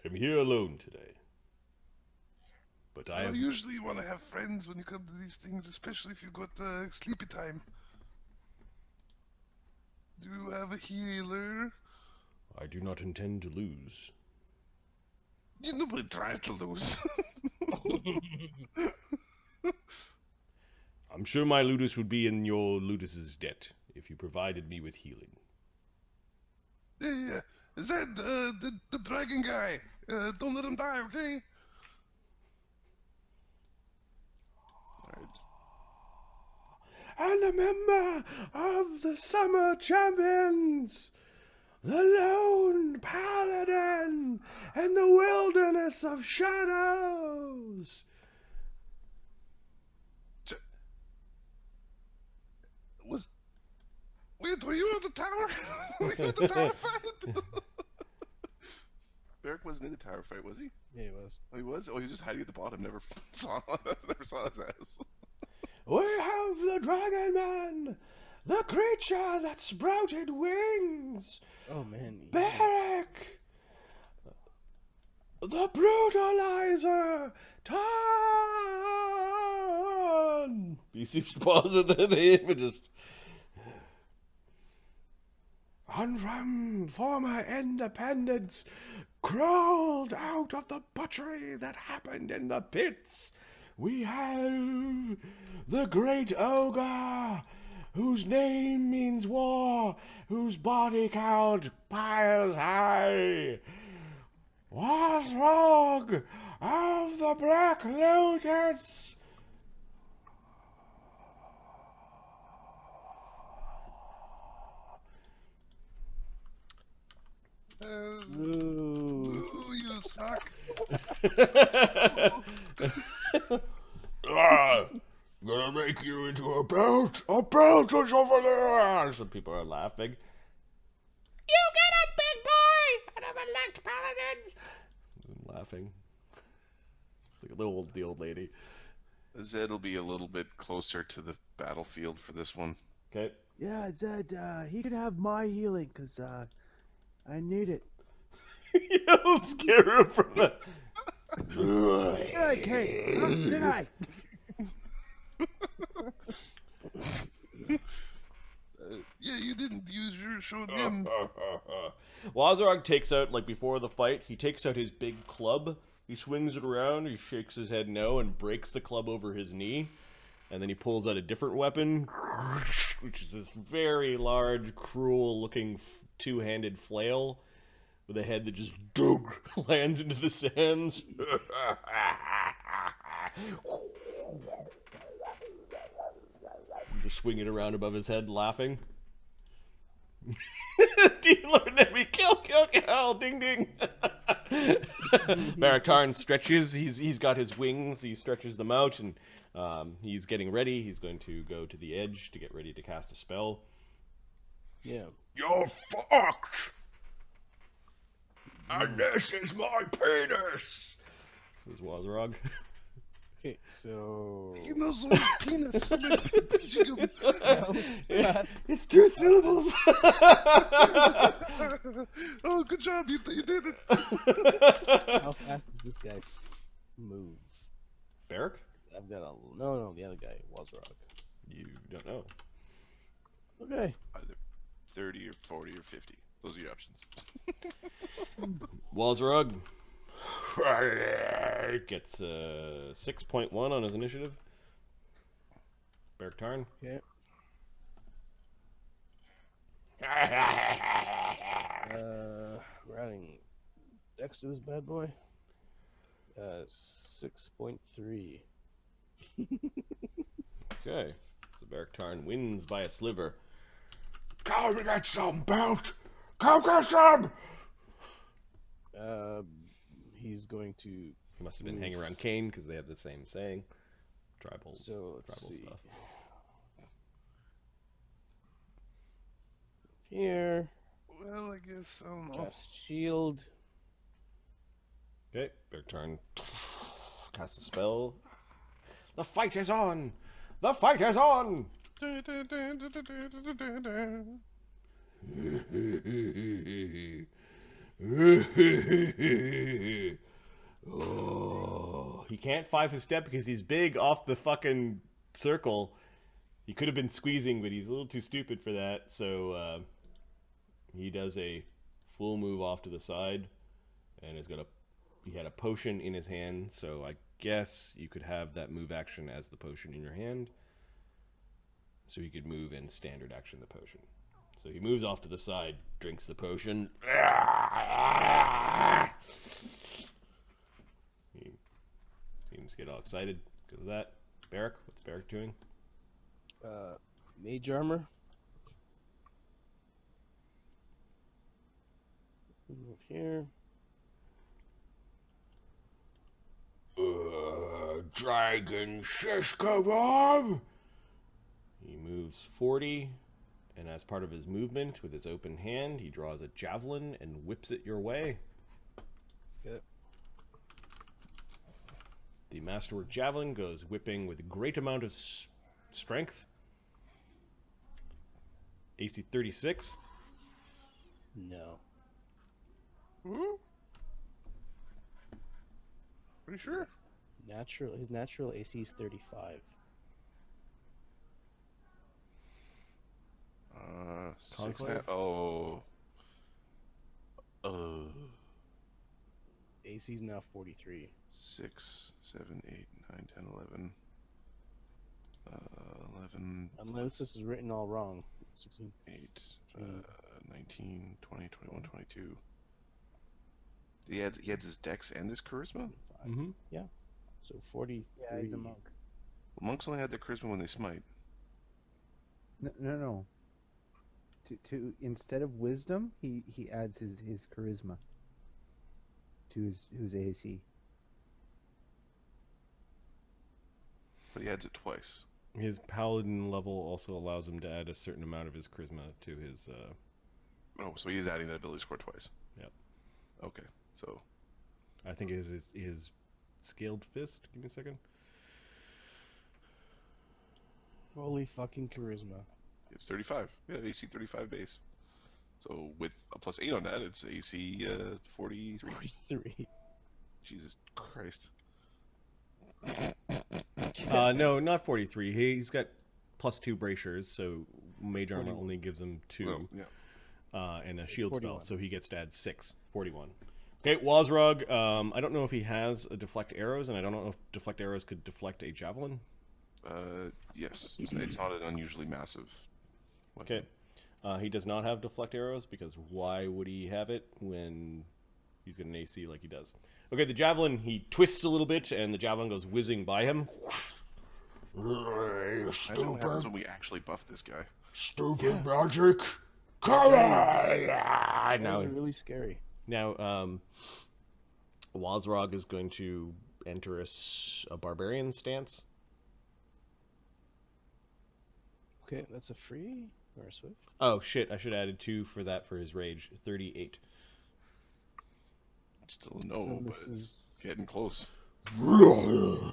I'm here alone today. But I I have... usually want to have friends when you come to these things, especially if you've got sleepy time. Do you have a healer? I do not intend to lose. Nobody tries to lose. I'm sure my Ludus would be in your Ludus's debt if you provided me with healing. Yeah. Is that the dragon guy? Don't let him die, okay? And a member of the Summer Champions, the Lone Paladin, and the Wilderness of Shadows. Wait, were you at the tower? Were you at the tower fight? Beric wasn't in the tower fight, was he? Yeah, he was. Oh, he was? Oh, he was just hiding at the bottom. Never saw his ass. We have the Dragon Man, the creature that sprouted wings, Oh man. Beric, the Brutalizer, Ton. He seems to pause at the images. And from former independents crawled out of the butchery that happened in the pits. We have the great ogre, whose name means war, whose body count piles high. Wasrog of the Black Lotus. Ooh, you suck. Gonna make you into a belt. A belt is over there. Some people are laughing. You get up, big boy. I never liked paladins. I'm laughing. Like the old lady. Zed will be a little bit closer to the battlefield for this one. Okay. Yeah, Zed, he could have my healing, because, I need it. You'll scare him from the... Did I, Kate? Huh? Did I? Yeah, you didn't use your show them. Wazarog takes out, like before the fight, he takes out his big club. He swings it around, he shakes his head no, and breaks the club over his knee. And then he pulls out a different weapon, which is this very large, cruel-looking two-handed flail with a head that just lands into the sands. Just swing it around above his head, laughing. Dealer enemy, kill, ding, ding. Barakarn stretches. He's got his wings. He stretches them out, and he's getting ready. He's going to go to the edge to get ready to cast a spell. Yeah. You're fucked. And this is my penis. Says Wazarog. Okay, so He knows the word penis. It's 2 syllables. Oh, good job. You did it. how fast does this guy move? Beric? I've got a no, the other guy, Wazrog. You don't know. Okay. Either 30 or 40 or 50. Those are your options. Wazarog gets 6.1 on his initiative. Beric Tarn. Okay. We're adding Dex to this bad boy. 6.3. Okay. So Beric Tarn wins by a sliver. Come get some, Belt! Come get some! He's going to. He must have been hanging around Kane because they have the same saying. Tribal Let's see. stuff. Here. Well, I guess I don't know. Cast shield. Okay, Beric Tarn Cast a spell. The fight is on! The fight is on! Oh, he can't 5 his step because he's big off the fucking circle. He could have been squeezing, but he's a little too stupid for that. So he does a full move off to the side, and he had a potion in his hand. So I guess you could have that move action as the potion in your hand. So he could move and standard action the potion. So he moves off to the side, drinks the potion. He seems to get all excited because of that. Barrack, what's Barrack doing? Mage armor. Move here. Dragon Shishkabab! He moves 40, and as part of his movement, with his open hand, he draws a javelin and whips it your way. Good. The Masterwork Javelin goes whipping with a great amount of strength. AC 36. No. Pretty sure. His natural AC is 35. Conclave? AC is now 43. 6, 7, 8, 9, 10, 11. 11. Unless this is written all wrong. 16. 8, 19, 20, 21, 22. He had his dex and his charisma? Mm-hmm. Yeah. So 40. Yeah, he's a monk. Well, monks only had their charisma when they smite. No. To instead of wisdom, he adds his charisma to his AC. But he adds it twice. His paladin level also allows him to add a certain amount of his charisma to his... Oh, so he is adding that ability score twice. Yep. Okay, so... I think it is his scaled fist. Give me a second. Holy fucking charisma. It's 35. Yeah, AC 35 base. So with a plus 8 on that, it's AC 43. 43. Jesus Christ. No, not 43. He's got plus 2 bracers, so mage armor 41. only gives him 2. Oh, yeah. And a shield 41. spell, so he gets to add 6. 41. Okay, Wazrog, I don't know if he has a deflect arrows, and I don't know if deflect arrows could deflect a javelin. Yes. It's not an unusually massive weapon. Okay. He does not have deflect arrows, because why would he have it when he's got an AC like he does? Okay, the javelin, he twists a little bit, and the javelin goes whizzing by him. Imagine what happens when we actually buff this guy. Stupid magic! Come on! That Now, was really scary. Now, Wazrog is going to enter a barbarian stance. Okay, that's a free or a swift? Oh, shit, I should have added 2 for that for his rage. 38. It's still a no, So but this it's is- getting close. Come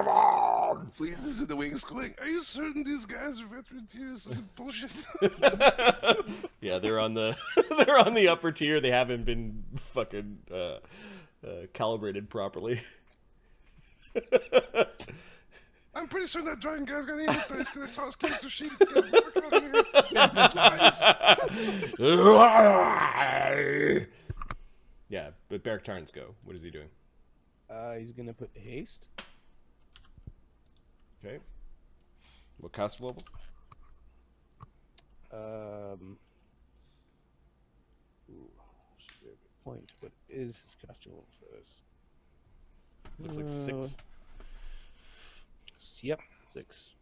on! Please, this is the wings going, are you certain these guys are veteran tiers? This is bullshit. Yeah, they're on the they're on the upper tier. They haven't been fucking calibrated properly. I'm pretty certain that dragon guy's got 80 dice because I saw his character sheet. Yeah, but Beric Tarns go. What is he doing? He's gonna put haste. Okay. What caster level? Should be a good point. What is his caster level for this? Looks like 6. Yep, 6.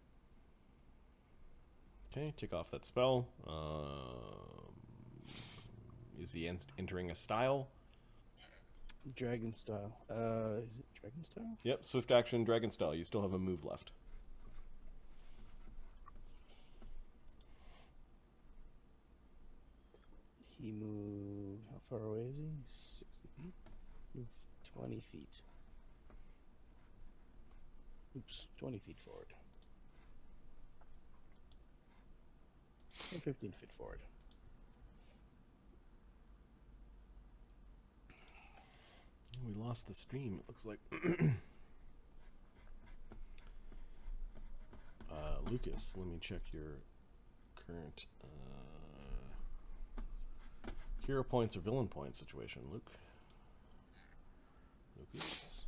Okay, take off that spell. Is he entering a style? Dragon style. Is it dragon style? Yep, swift action, dragon style. You still have a move left. He moved. How far away is he? 60 feet. Move 20 feet. Oops, 20 feet forward. And 15 feet forward. We lost the stream, it looks like. Lucas, let me check your current hero points or villain points situation. Lucas,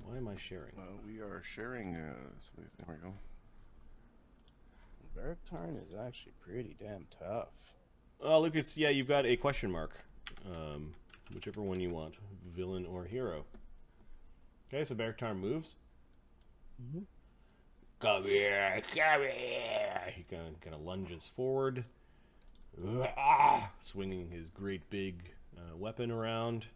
why am I sharing? We are sharing. There we go. Berzerking is actually pretty damn tough. Lucas, yeah, you've got a question mark. Whichever one you want, villain or hero. Okay, so Berzerking moves. Mm-hmm. Come here, come here. He kind of lunges forward, swinging his great big weapon around.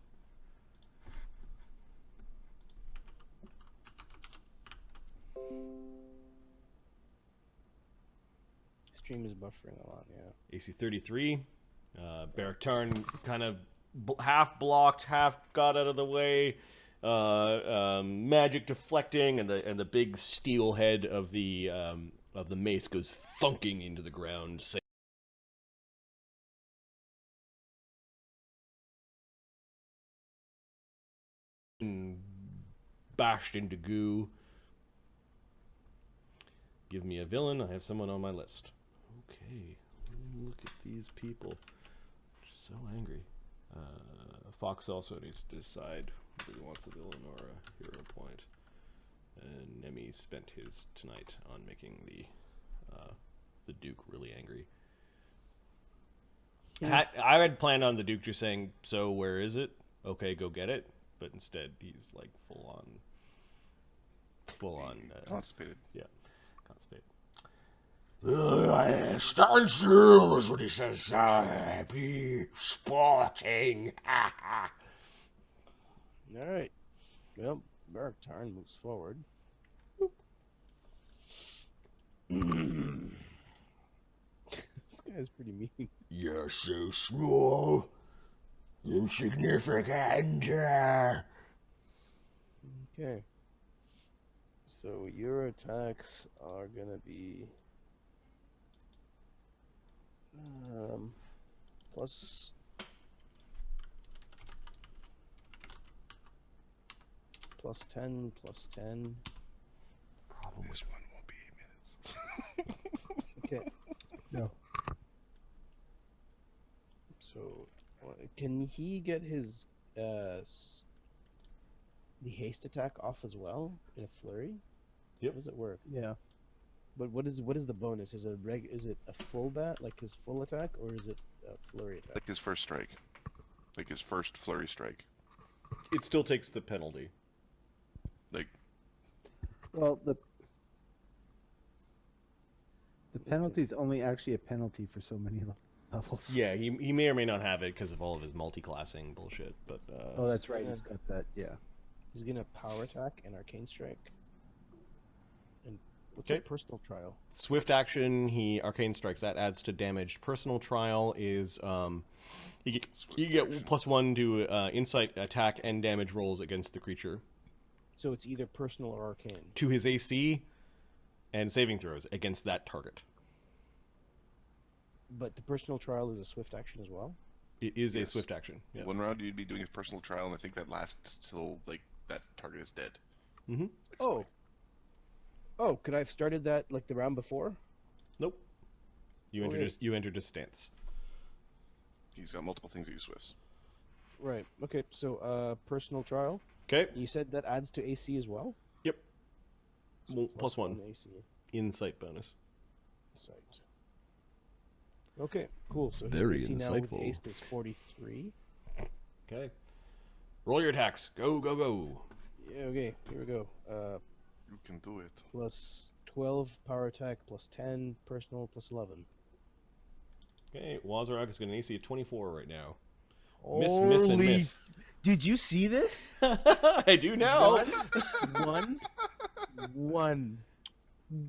Stream is buffering a lot, yeah. AC 33. Berzerking kind of half blocked, half got out of the way. Magic deflecting, and the big steel head of the mace goes thunking into the ground. Bashed into goo. Give me a villain. I have someone on my list. Okay, look at these people. Just so angry. Fox also needs to decide whether he wants a villain or a hero point. And Nemi spent his tonight on making the Duke really angry. Yeah. I had planned on the Duke just saying, "So where is it? Okay, go get it." But instead, he's like full on Constipated. Yeah, constipated. Stand still is what he says. Be sporting. Alright. Well, Berzerking moves forward. This guy's pretty mean. You're so small, insignificant. Okay. So your attacks are gonna be plus +10, +10. Probably. This one won't be 8 minutes. Okay. No. So, can he get his the haste attack off as well in a flurry? Yep. How does it work? Yeah. But what is the bonus? Is it a full bat, like his full attack, or is it a flurry attack? Like his first strike. Like his first flurry strike. It still takes the penalty. Like, Well, the penalty's only actually a penalty for so many levels. Yeah, he may or may not have it because of all of his multi-classing bullshit. But Oh, that's right. Yeah. He's got that. Yeah. He's gonna power attack and arcane strike. And what's Okay. a personal trial? Swift action, he arcane strikes. That adds to damaged. Personal trial is you get +1 to insight, attack, and damage rolls against the creature So it's either personal or arcane. to his AC and saving throws against that target. But the personal trial is a swift action as well. It is a Yes. swift action. Yeah. one round you'd be doing his personal trial, and I think that lasts till, like, that target is dead. Mm-hmm. Oh. Oh, could I have started that like the round before? Nope. You Okay. entered a stance. He's got multiple things that use Swifts. Right. Okay. So, personal trial. Okay. You said that adds to AC as well. Yep. So Well, +1 AC. insight bonus. Sight. Okay. Cool. So Very his AC now with insightful. haste is 43. Okay. Roll your attacks. Go, go, go. Yeah. Okay. Here we go. You can do it. Plus 12 power attack, plus 10 personal, plus 11. Okay. Wazarok is going to AC of 24 right now. Holy Miss, and miss. Did you see this? I do now. One.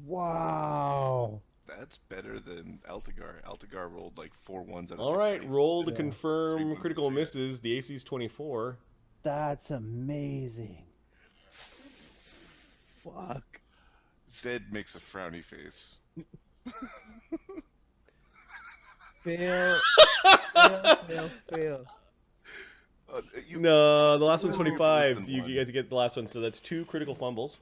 Wow. That's better than Altagar. Altagar rolled like 4 ones out of All 6 right. dice. Roll to Yeah. confirm 3 critical ones, yeah. misses. The AC is 24. That's amazing. Fuck. Zed makes a frowny face. Fail. Fail. You, No, the last one's Ooh, worse 25. than You one. get to get the last one, so that's 2 critical fumbles.